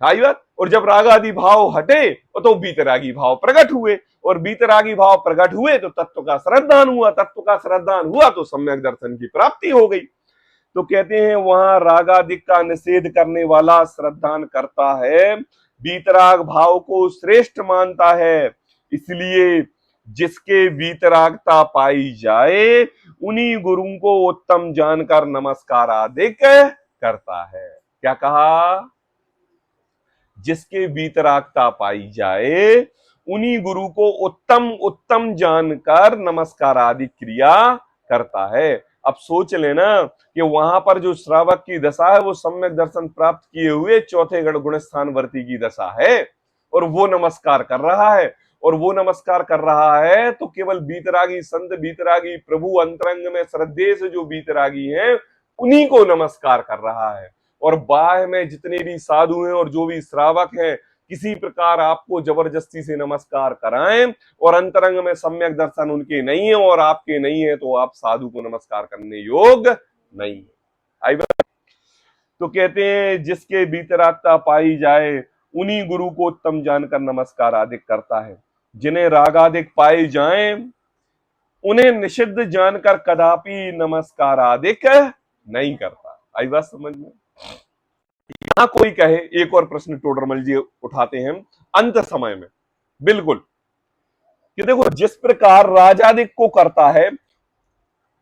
आई बात। और जब रागादि भाव हटे तो बीतरागी भाव प्रकट हुए, और बीतरागी भाव प्रकट हुए तो तत्व का श्रद्धान हुआ, तत्व का श्रद्धान हुआ तो सम्यक दर्शन की प्राप्ति हो गई। तो कहते हैं वहां रागादिक का निषेध करने वाला श्रद्धान करता है, बीतराग भाव को श्रेष्ठ मानता है, इसलिए जिसके वीतरागता पाई जाए उन्हीं गुरु को उत्तम जानकर नमस्कार आदि करता है। क्या कहा? जिसके वीतरागता पाई जाए उन्हीं गुरु को उत्तम उत्तम जानकर नमस्कार आदि क्रिया करता है। अब सोच लेना कि वहां पर जो श्रावक की दशा है वो सम्यक दर्शन प्राप्त किए हुए चौथे गण गुण स्थानवर्ती की दशा है, और वो नमस्कार कर रहा है। और वो नमस्कार कर रहा है तो केवल बीतरागी संत, बीतरागी प्रभु, अंतरंग में श्रद्धे से जो बीतरागी हैं उन्हीं को नमस्कार कर रहा है। और बाह्य में जितने भी साधु हैं और जो भी श्रावक हैं, किसी प्रकार आपको जबरदस्ती से नमस्कार कराएं और अंतरंग में सम्यक दर्शन उनके नहीं है और आपके नहीं है, तो आप साधु को नमस्कार करने योग्य नहीं है। आई बात। तो कहते हैं जिसके बीतरागता पाई जाए उन्हीं गुरु को उत्तम जानकर नमस्कार आदि करता है। जिन्हें रागादिक पाए जाएं उन्हें निषिद्ध जानकर कदापि नमस्कार आदिक नहीं करता। आई बात समझ में? यहां कोई कहे, एक और प्रश्न टोडरमल जी उठाते हैं अंत समय में, बिल्कुल, कि देखो जिस प्रकार राजादिक को करता है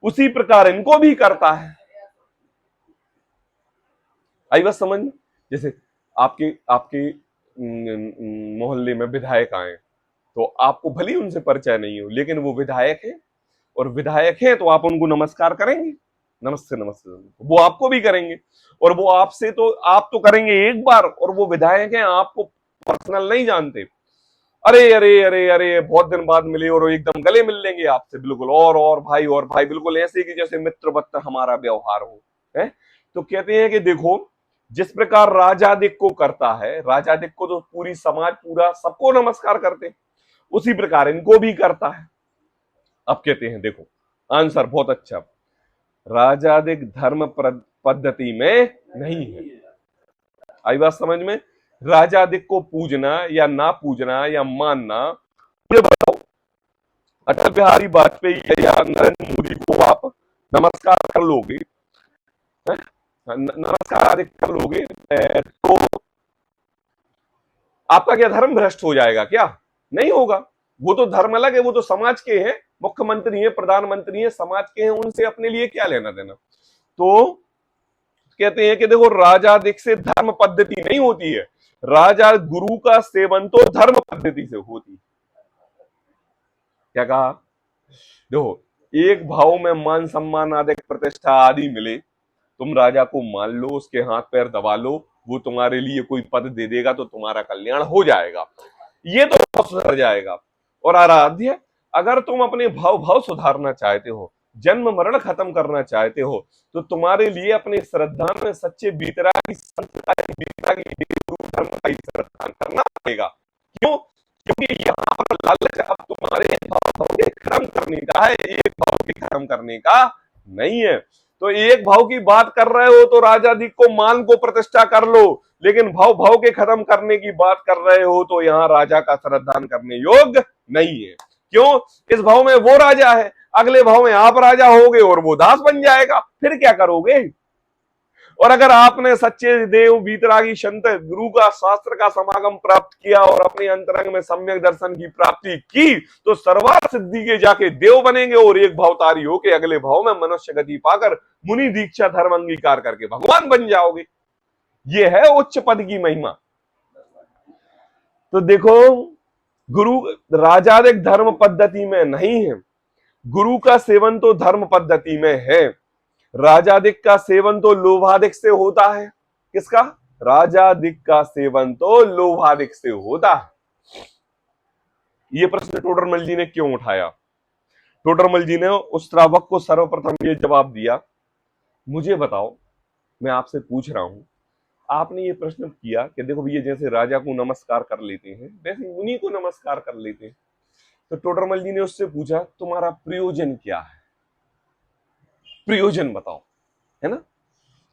उसी प्रकार इनको भी करता है। आई बात समझ में? जैसे आपके आपके मोहल्ले में विधायक आए तो आपको भले ही उनसे परिचय नहीं हो, लेकिन वो विधायक है, और विधायक है तो आप उनको नमस्कार करेंगे, नमस्ते नमस्ते, वो आपको भी करेंगे। और वो आपसे तो आप तो करेंगे एक बार, और वो विधायक हैं, आपको पर्सनल नहीं जानते, अरे अरे अरे अरे बहुत दिन बाद मिले और एकदम गले मिल लेंगे आपसे, बिल्कुल और भाई, बिल्कुल ऐसे कि जैसे मित्रवत हमारा व्यवहार हो है। तो कहते हैं कि देखो जिस प्रकार राजादिक को करता है, राजादिक को तो पूरी समाज, पूरा सबको नमस्कार करते, उसी प्रकार इनको भी करता है। अब कहते हैं देखो आंसर बहुत अच्छा, राजादिक धर्म पद्धति में नहीं है। आई बात समझ में? राजादिक को पूजना या ना पूजना या मानना, ये बताओ अटल बिहारी वाजपेयी या नरेंद्र मोदी को आप नमस्कार कर लोगे, नमस्कार आदि कर लोगे, तो आपका क्या धर्म भ्रष्ट हो जाएगा? क्या नहीं होगा। वो तो धर्म अलग है, वो तो समाज के हैं, मुख्यमंत्री हैं, प्रधानमंत्री हैं, समाज के हैं, उनसे अपने लिए क्या लेना देना। तो कहते हैं कि देखो राजादिक से धर्म पद्धति नहीं होती है, राजा गुरु का सेवन तो धर्म पद्धति से होती है। क्या कहा? देखो एक भाव में मान सम्मान आदि प्रतिष्ठा आदि मिले, तुम राजा को मान लो, उसके हाथ पैर दबा लो, वो तुम्हारे लिए कोई पद दे देगा तो तुम्हारा कल्याण हो जाएगा, ये तो सुधर जाएगा। और आराध्य, अगर तुम अपने भाव सुधारना चाहते हो, जन्म मरण खत्म करना चाहते हो, तो तुम्हारे लिए अपने श्रद्धा में सच्चे बीतरागी धर्म का श्रद्धा करना पड़ेगा। क्यों? क्योंकि यहाँ पर लालच अब तुम्हारे भाव के खत्म करने का है, एक भाव के खत्म करने का नहीं है। तो एक भाव की बात कर रहे हो तो राजादिक को मान को प्रतिष्ठा कर लो, लेकिन भाव के खत्म करने की बात कर रहे हो तो यहाँ राजा का श्रद्धान करने योग्य नहीं है। क्यों? इस भाव में वो राजा है, अगले भाव में आप राजा होगे और वो दास बन जाएगा, फिर क्या करोगे? और अगर आपने सच्चे देव वीतरागी संत गुरु का शास्त्र का समागम प्राप्त किया और अपने अंतरंग में सम्यक दर्शन की प्राप्ति की तो सर्वार्थ सिद्धि के जाके देव बनेंगे और एक भवतारी होके अगले भाव में मनुष्य गति पाकर मुनि दीक्षा धर्म अंगीकार करके भगवान बन जाओगे। ये है उच्च पद की महिमा। तो देखो, गुरु राजादिक धर्म पद्धति में नहीं है, गुरु का सेवन तो धर्म पद्धति में है। राजादिक का सेवन तो लोभादिक से होता है। किसका? राजादिक का सेवन तो लोभादिक से होता है। यह प्रश्न टोडरमल जी ने क्यों उठाया? टोडरमल जी ने उस श्रावक को सर्वप्रथम ये जवाब दिया, मुझे बताओ, मैं आपसे पूछ रहा हूं, आपने ये प्रश्न किया कि देखो भैया, जैसे राजा को नमस्कार कर लेते हैं वैसे मुनि को नमस्कार कर लेते हैं। तो टोडरमल जी ने उससे पूछा, तुम्हारा प्रयोजन क्या है? प्रयोजन बताओ, है ना?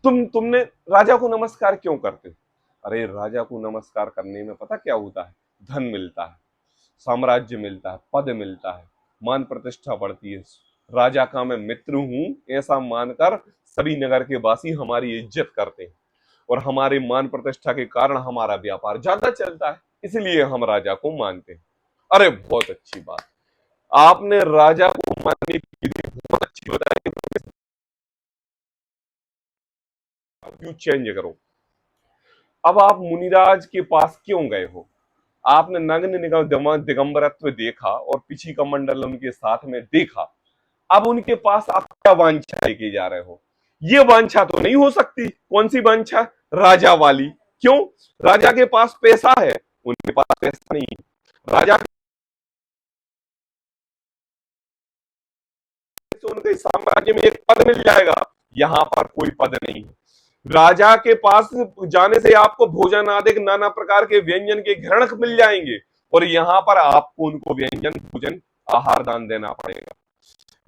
तुमने राजा को नमस्कार क्यों करते हो? अरे राजा को नमस्कार करने में पता क्या होता है? धन मिलता है, साम्राज्य मिलता है, पद मिलता है, मान प्रतिष्ठा बढ़ती है। राजा का मैं मित्र हूं ऐसा मानकर सभी नगर के वासी हमारी इज्जत करते हैं और हमारे मान प्रतिष्ठा के कारण हमारा व्यापार ज्यादा चलता है, इसलिए हम राजा को मानते हैं। अरे बहुत अच्छी बात, आपने राजा को मानने की विधि बहुत अच्छी बताई, क्यों चेंज करो। अब आप मुनिराज के पास क्यों गए हो? आपने नग्न दिगंबरत्व देखा और पिछी का मंडल उनके साथ में देखा। अब उनके पास आप क्या वांछा लेके जा रहे हो? ये वांछा तो नहीं हो सकती। कौन सी वांछा? राजा वाली। क्यों? राजा के पास पैसा है, उनके पास पैसा नहीं है। राजा से उनके साम्राज्य में एक पद मिल जाएगा, यहां पर कोई पद नहीं है। राजा के पास जाने से आपको भोजन आदि नाना प्रकार के व्यंजन के घृणक मिल जाएंगे और यहाँ पर आपको उनको व्यंजन भोजन आहार दान देना पड़ेगा।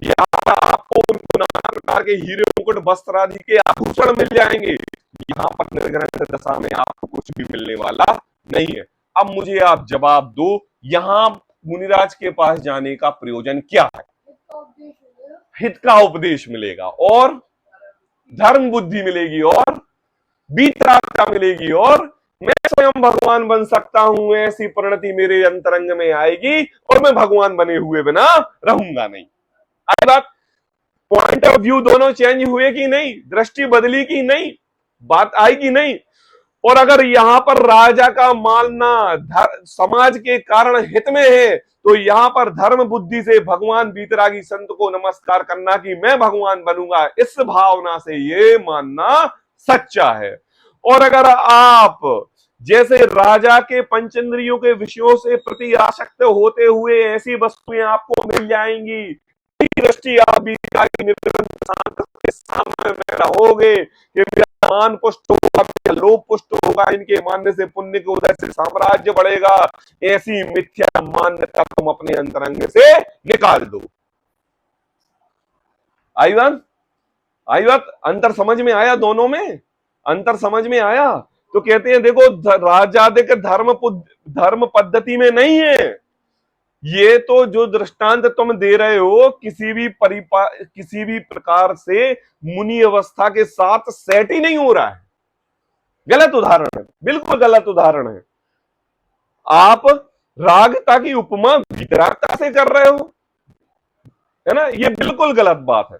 यहाँ पर आपको उनको नाना प्रकार के हीरे मुकुट वस्त्र आदि के आभूषण मिल जाएंगे। यहाँ पर निर्ग्रह दशा में आपको कुछ भी मिलने वाला नहीं है। अब मुझे आप जवाब दो, यहाँ मुनिराज के पास जाने का प्रयोजन क्या है? हित का उपदेश मिलेगा और धर्म बुद्धि मिलेगी और वीतरागता मिलेगी और मैं स्वयं भगवान बन सकता हूं, ऐसी परिणति मेरे अंतरंग में आएगी और मैं भगवान बने हुए बिना रहूंगा नहीं। आई बात? पॉइंट ऑफ व्यू दोनों चेंज हुए कि नहीं? दृष्टि बदली कि नहीं? बात आई कि नहीं? और अगर यहां पर राजा का मानना समाज के कारण हित में है तो यहां पर धर्म बुद्धि से भगवान वीतरागी संत को नमस्कार करना कि मैं भगवान बनूंगा, इस भावना से ये मानना सच्चा है। और अगर आप जैसे राजा के पंचेंद्रियों के विषयों से प्रति आसक्त होते हुए ऐसी वस्तुएं आपको मिल जाएंगी, दृष्टि आप वीतरागी शांत के सामने में रहोगे कि मेरा मान पुष्ट होगा, मेरा लोभ पुष्ट होगा, इनके मानने से पुण्य के उदय से साम्राज्य बढ़ेगा, ऐसी मिथ्या मान्यता तुम अपने अंतरंग से निकाल दो। आई बात? आई बात? अंतर समझ में आया? दोनों में अंतर समझ में आया? तो कहते हैं देखो, राजादिक धर्म पद्धति में नहीं है। ये तो जो दृष्टांत तुम दे रहे हो किसी भी प्रकार से मुनि अवस्था के साथ सेट ही नहीं हो रहा है। गलत उदाहरण है, बिल्कुल गलत उदाहरण है। आप रागता की उपमा वीतरागता से कर रहे हो, है ना? ये बिल्कुल गलत बात है।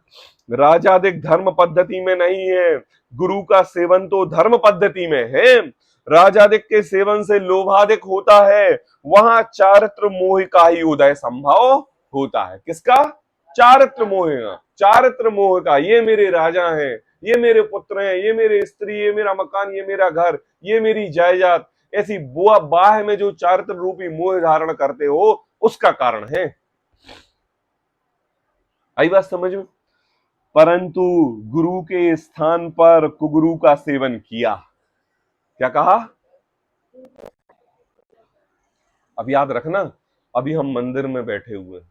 राजादिक धर्म पद्धति में नहीं है, गुरु का सेवन तो धर्म पद्धति में है। राजादिक के सेवन से लोभादिक होता है, वहां चारित्र मोह का ही उदय संभव होता है। किसका? चारित्र मोह का। चारित्र मोह का, ये मेरे राजा हैं, ये मेरे पुत्र हैं, ये मेरे स्त्री, ये मेरा मकान, ये मेरा घर, ये मेरी जायदाद, ऐसी बुआ बाह में जो चारित्र रूपी मोह धारण करते हो, उसका कारण है। आई बात समझ में? परंतु गुरु के स्थान पर कुगुरु का सेवन किया। क्या कहा? अब याद रखना, अभी हम मंदिर में बैठे हुए हैं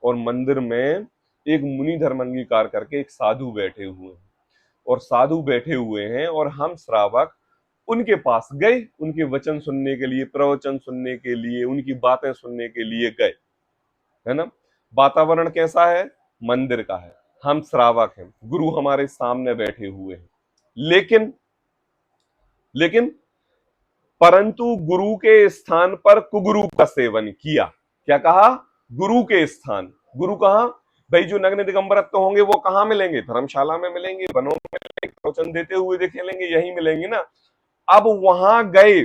और मंदिर में एक मुनि धर्म अंगीकार करके एक साधु बैठे हुए हैं और साधु बैठे हुए हैं और हम श्रावक उनके पास गए, उनके वचन सुनने के लिए, प्रवचन सुनने के लिए, उनकी बातें सुनने के लिए गए, है ना? वातावरण कैसा है? मंदिर का है। हम श्रावक हैं, गुरु हमारे सामने बैठे हुए हैं, लेकिन लेकिन परंतु गुरु के स्थान पर कुगुरु का सेवन किया। क्या कहा? गुरु के स्थान। गुरु कहां? भाई जो नग्न दिगंबरत्व होंगे वो कहां मिलेंगे? धर्मशाला में मिलेंगे, वनों में मिलेंगे, प्रवचन देते हुए दिखेंगे, यही मिलेंगे ना। अब वहां गए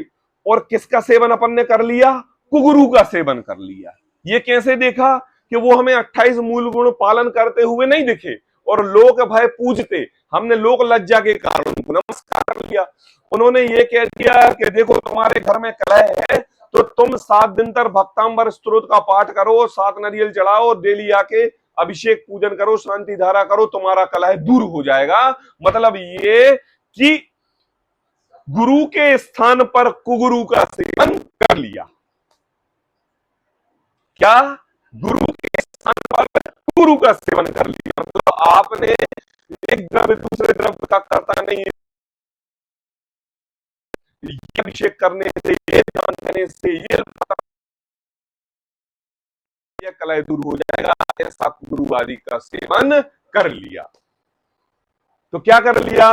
और किसका सेवन अपन ने कर लिया? कुगुरु का सेवन कर लिया। ये कैसे देखा? कि वो हमें 28 मूल गुण पालन करते हुए नहीं दिखे और लोक भय पूजते, हमने लोक लज्जा के कारण उनको नमस्कार कर लिया। उन्होंने ये कह दिया कि देखो तुम्हारे घर में कलह है तो तुम 7 दिन तक भक्तांबर स्तोत्र का पाठ करो, 7 नारियल चढ़ाओ, डेली आके अभिषेक पूजन करो, शांति धारा करो, तुम्हारा कलह दूर हो जाएगा। मतलब ये कि गुरु के स्थान पर कुगुरु का सेवन कर लिया। क्या? गुरु के स्थान पर गुरु का सेवन कर लिया। मतलब आपने एक द्रव्य दूसरे द्रव्य का करता नहीं है, ये अभिषेक करने से, ये ध्यान करने से ये कलह दूर हो जाएगा, ऐसा गुरु आदि का सेवन कर लिया। तो क्या कर लिया?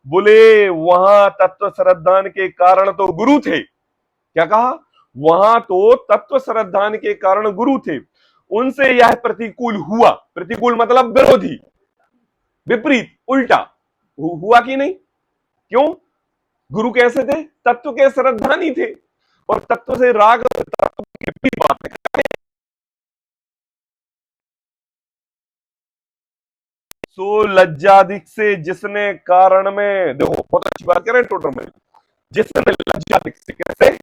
बोले वहां तत्व श्रद्धान के कारण तो गुरु थे। क्या कहा? वहां तो तत्व श्रद्धान के कारण गुरु थे, उनसे यह प्रतिकूल हुआ। प्रतिकूल मतलब विरोधी, विपरीत, उल्टा हुआ कि नहीं? क्यों? गुरु कैसे थे? तत्व के श्रद्धानी थे और तत्व से राग, तत्व की विपरीत बातें करते। सो लज्जाधिक से जिसने कारण में, देखो बहुत अच्छी बात कह रहे हैं टोटल में, जिसने लज्जाधिक से, कैसे?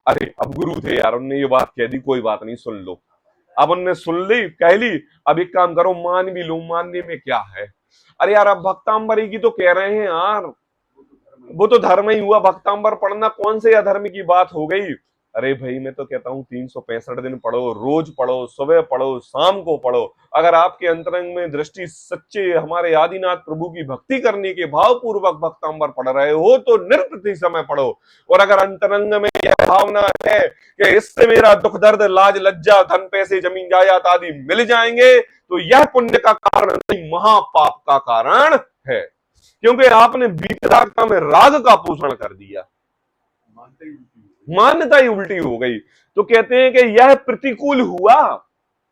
अरे अब गुरु थे यार, उनने ये बात कह दी, कोई बात नहीं, सुन लो। अब उनने सुन ली, कह ली, अब एक काम करो, मान भी लो, मानने में क्या है। अरे यार अब भक्तांबरी की तो कह रहे हैं यार, वो तो धर्म ही हुआ, भक्तांबर पढ़ना कौन से अधर्म की बात हो गई। अरे भाई मैं तो कहता हूँ 365 दिन पढ़ो, रोज पढ़ो, सुबह पढ़ो, शाम को पढ़ो। अगर आपके अंतरंग में दृष्टि सच्चे हमारे आदिनाथ प्रभु की भक्ति करने के भाव पूर्वक भक्तांबर पढ़ रहे हो तो निरप्रति समय पढ़ो। और अगर अंतरंग में यह भावना है कि इससे मेरा दुख दर्द लाज लज्जा धन पैसे जमीन जायदाद आदि मिल जाएंगे, तो यह पुण्य का कारण नहीं, महापाप का कारण है। क्योंकि आपने वीतरागता में राग का पोषण कर दिया, मान्यता ही उल्टी हो गई। तो कहते हैं कि यह प्रतिकूल हुआ।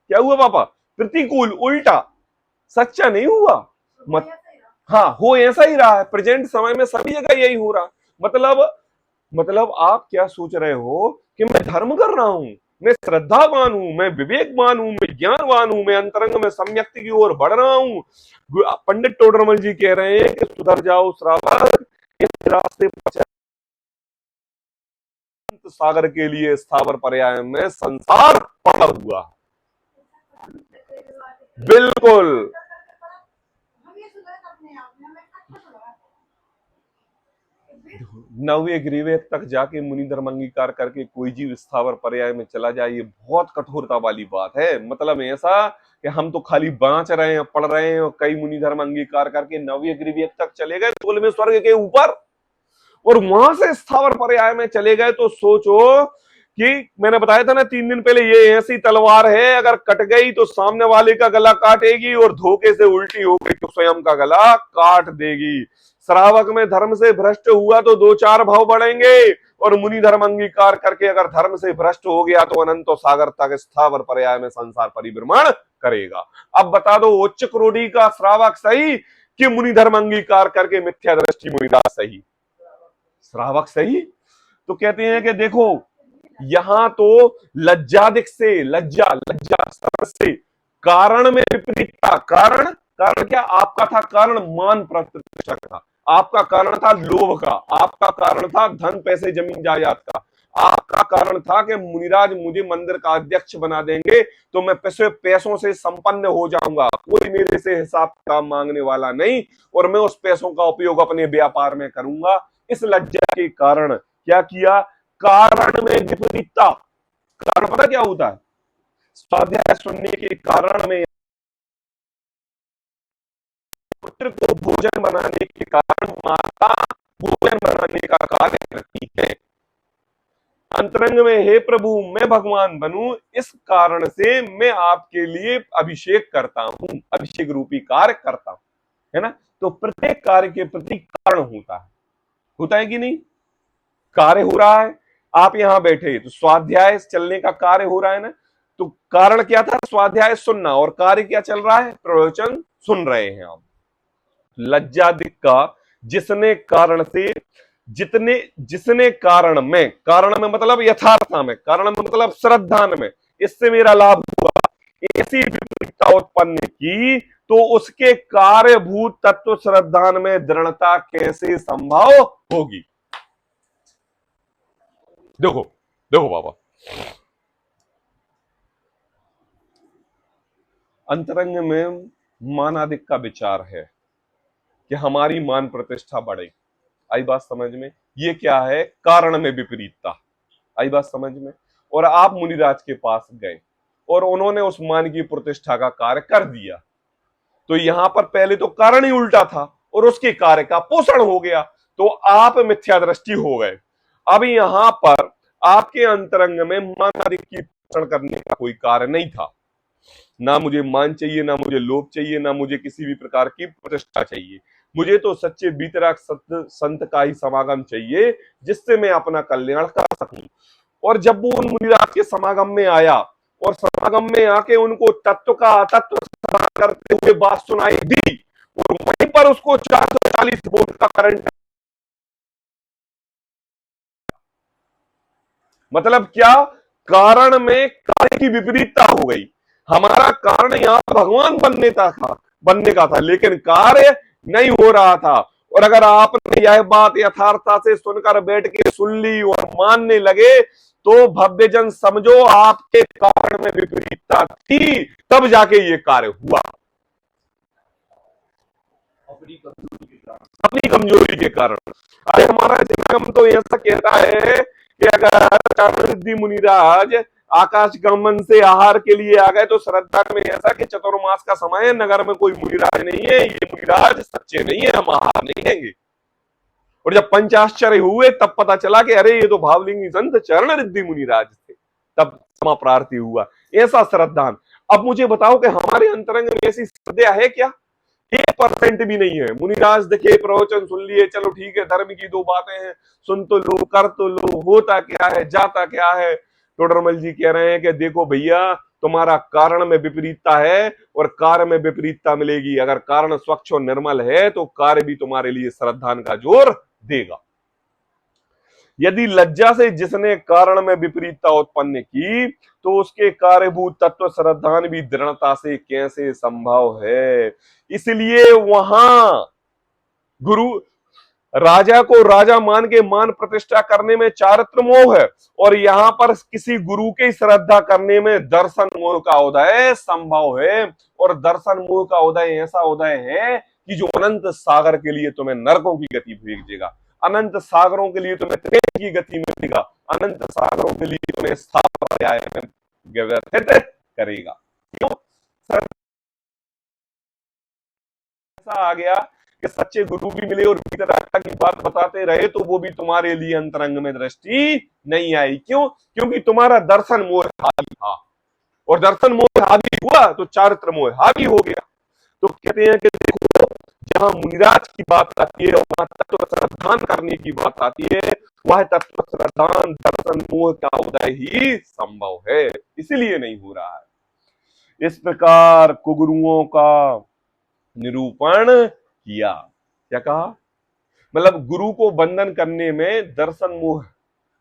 क्या हुआ पापा? प्रतिकूल, उल्टा, सच्चा नहीं हुआ। मत हाँ, हो ऐसा ही रहा है, प्रेजेंट समय में सभी जगह यही हो रहा। मतलब आप क्या सोच रहे हो कि मैं धर्म कर रहा हूं, मैं श्रद्धावान हूं, मैं विवेकवान हूं, मैं ज्ञानवान हूं, मैं अंतरंग में सम्यक्ति की ओर बढ़ रहा हूं। पंडित टोडरमल जी कह रहे हैं कि सुधर जाओ श्रावक, इस रास्ते पर सागर के लिए स्थावर पर्याय में संसार पड़ा हुआ। बिल्कुल। नवे ग्रीवेक तक जाके मुनि धर्म अंगीकार करके कोई जीव स्थावर पर्याय में चला जाए, ये बहुत कठोरता वाली बात है। मतलब ऐसा कि हम तो खाली बांच रहे हैं, पढ़ रहे हैं और कई मुनि धर्म अंगीकार करके नवे ग्रीवेक तक चले गए, तोलवे स्वर्ग के ऊपर, और वहां से स्थावर पर्याय में चले गए। तो सोचो कि मैंने बताया था ना 3 दिन पहले, ये ऐसी तलवार है, अगर कट गई तो सामने वाले का गला काटेगी और धोखे से उल्टी हो गई तो स्वयं का गला काट देगी। श्रावक में धर्म से भ्रष्ट हुआ तो 2-4 भाव बढ़ेंगे, और मुनि धर्म अंगीकार करके अगर धर्म से भ्रष्ट हो गया तो अनंत सागर तक स्थावर पर्याय में संसार परिभ्रमण करेगा। अब बता दो, उच्च क्रोधी का श्रावक सही कि मुनि धर्म अंगीकार करके मिथ्या दृष्टि मुनिदास सही? श्रावक सही। तो कहते हैं कि देखो यहां तो लज्जादिक से, लज्जा लज्जा स्तर से, कारण में विपरीतता। कारण, कारण क्या? आपका था कारण मान प्रतिष्ठा का, आपका कारण था लोभ का, आपका कारण था धन पैसे जमीन जायदाद का, आपका कारण था कि मुनिराज मुझे मंदिर का अध्यक्ष बना देंगे तो मैं पैसों से संपन्न हो जाऊंगा, कोई मेरे से हिसाब काम मांगने वाला नहीं, और मैं उस पैसों का उपयोग अपने व्यापार में करूंगा। इस लज्जा के कारण क्या किया? कारण में विपरीतता। कारण पता क्या होता है? स्वाध्याय सुनने के कारण में, पुत्र को भोजन बनाने के कारण माता भोजन बनाने का कार्य करती है। अंतरंग में हे प्रभु मैं भगवान बनूं, इस कारण से मैं आपके लिए अभिषेक करता हूं, अभिषेक रूपी कार्य करता हूं। है ना। तो प्रत्येक कार्य के प्रति कारण होता है कि नहीं। कार्य हो रहा है, आप यहां बैठे तो स्वाध्याय चलने का कार्य हो रहा है ना। तो कारण क्या था, स्वाध्याय सुनना, और कार्य क्या चल रहा है, प्रवचन सुन रहे हैं आप। लज्जादिक का जिसने कारण से, जिसने कारण में मतलब यथार्थता में, कारण में मतलब श्रद्धा में, इससे मेरा लाभ हुआ, ऐसी विपरीतता उत्पन्न की, तो उसके कार्यभूत तत्व श्रद्धान में दृढ़ता कैसे संभव होगी। देखो देखो बाबा, अंतरंग में मानादिक का विचार है कि हमारी मान प्रतिष्ठा बढ़े। आई बात समझ में, ये क्या है, कारण में विपरीतता। आई बात समझ में। और आप मुनिराज के पास गए और उन्होंने उस मान की प्रतिष्ठा का कार्य कर दिया, तो यहां पर पहले तो कारण ही उल्टा था और उसके कार्य का पोषण हो गया, तो आप मिथ्या दृष्टि हो गए। अब यहां पर आपके अंतरंग में मान आदि की पोषण करने का कोई कार्य नहीं था। ना मुझे मान चाहिए, ना मुझे लोभ चाहिए, ना मुझे किसी भी प्रकार की प्रतिष्ठा चाहिए। मुझे तो सच्चे बीतराग संत का ही समागम चाहिए, जिससे मैं अपना कल्याण कर सकूं। और जब वो उन मुनिराज के समागम में आया और समागम में आके उनको तत्व का अतत्व करते हुए बात सुनाई दी, और वहीं पर उसको 440 वोल्ट का करंट, मतलब क्या, कारण में कार्य की विपरीतता हो गई। हमारा कारण यहां भगवान बनने का था, लेकिन कार्य नहीं हो रहा था। और अगर आपने यह बात यथार्थता से सुनकर बैठ के सुन ली और मानने लगे, तो भव्य जन समझो आपके कारण में विपरीतता थी, तब जाके ये कार्य हुआ। अपनी कमजोरी के कारण। अरे हमारा जन्म तो ऐसा कहता है कि अगर चाणक्य मुनिराज आकाश गमन से आहार के लिए आ गए, तो श्रद्धा में ऐसा कि चतुर्मास का समय है, नगर में कोई मुनिराज नहीं है, ये मुनिराज सच्चे नहीं है, हम आहार नहीं लेंगे। और जब पंचाश्चर्य हुए तब पता चला कि अरे ये तो भावलिंगी संत चरण रिद्धि मुनिराज थे, तब क्षमा प्रार्थी हुआ। ऐसा श्रद्धान। अब मुझे बताओ कि हमारे अंतरंग में ऐसी श्रद्धा है क्या, 1% भी नहीं है। मुनिराज देखे, प्रवचन सुन लिए, चलो ठीक है, धर्म की दो बातें हैं, सुन तो लो, कर तो लो, होता क्या है, जाता क्या है। टोडरमल जी कह रहे हैं कि देखो भैया, तुम्हारा कारण में विपरीतता है और कार्य में विपरीतता मिलेगी। अगर कारण स्वच्छ और निर्मल है तो कार्य भी तुम्हारे लिए श्रद्धान का जोर देगा। यदि लज्जा से जिसने कारण में विपरीतता उत्पन्न की, तो उसके कार्यभूत तत्व श्रद्धान भी दृढ़ता से कैसे संभव है। इसलिए वहां गुरु राजा को राजा मान के मान प्रतिष्ठा करने में चारित्र मोह है, और यहां पर किसी गुरु की श्रद्धा करने में दर्शन मोह का उदय संभव है। और दर्शन मोह का उदय ऐसा उदय है कि जो अनंत सागर के लिए तुम्हें नरकों की गति भेज देगा, अनंत सागरों के लिए तुम्हें त्रेत की गति मिलेगा, अनंत सागरों के लिए तुम्हें स्थावर पर्याय में व्यवस्थित करेगा। क्यों, ऐसा आ गया कि सच्चे गुरु भी मिले और वितरागता की बात बताते रहे, तो वो भी तुम्हारे लिए अंतरंग में दृष्टि नहीं आई। क्यों, क्योंकि तुम्हारा दर्शन मोह हावी था, और दर्शन मोह हावी हुआ तो चारित्र मोह हावी हो गया। तो कहते हैं कि देखो, जहां मुनिराज की बात आती है, वहां तत्व श्रद्धान करने की बात आती है, वह तत्व श्रद्धान दर्शन मोह का उदय ही संभव है, इसीलिए नहीं हो रहा है। इस प्रकार कुगुरुओं का निरूपण किया। क्या कहा, मतलब गुरु को बंधन करने में दर्शन मोह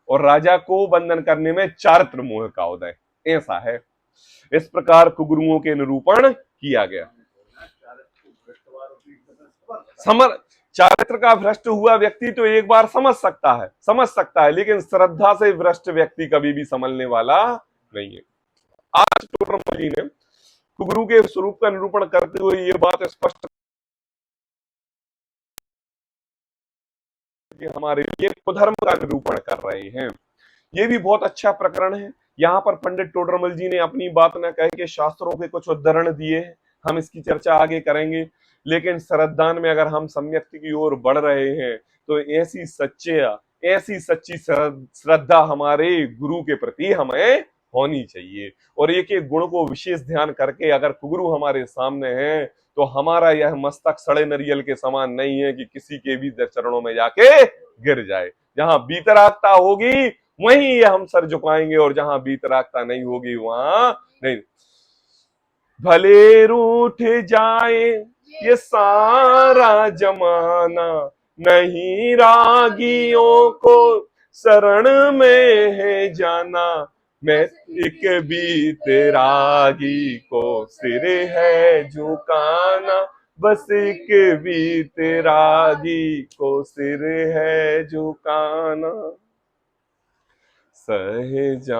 और राजा को बंधन करने में चारित्र मोह का उदय, ऐसा है। इस प्रकार कुगुरुओं के निरूपण किया गया। समर चारित्र का भ्रष्ट हुआ व्यक्ति तो एक बार समझ सकता है, लेकिन श्रद्धा से भ्रष्ट व्यक्ति कभी भी संभलने वाला नहीं है। आज टोडरमल जी ने गुरु के स्वरूप का निरूपण करते हुए ये बात स्पष्ट कि हमारे लिए कुधर्म का निरूपण कर रहे हैं। ये भी बहुत अच्छा प्रकरण है। यहाँ पर पंडित टोडरमल जी ने अपनी बात न कह के शास्त्रों के कुछ उद्धरण दिए हैं, हम इसकी चर्चा आगे करेंगे। लेकिन श्रद्धान में अगर हम सम्यक की ओर बढ़ रहे हैं, तो ऐसी सच्ची श्रद्धा हमारे गुरु के प्रति हमें होनी चाहिए। और एक एक गुण को विशेष ध्यान करके अगर गुरु हमारे सामने हैं, तो हमारा यह मस्तक सड़े नरियल के समान नहीं है कि किसी के भी चरणों में जाके गिर जाए। जहां बीतरागता होगी वहीं ये हम सर झुकाएंगे, और जहां बीतरागता नहीं होगी वहां नहीं। भले रूठ जाए ये सारा जमाना, नहीं रागियों को शरण में है जाना। मैं एक बीतरागी को सिर है झुकाना, बस एक बीतरागी को सिर है झुकाना। सहजानंदी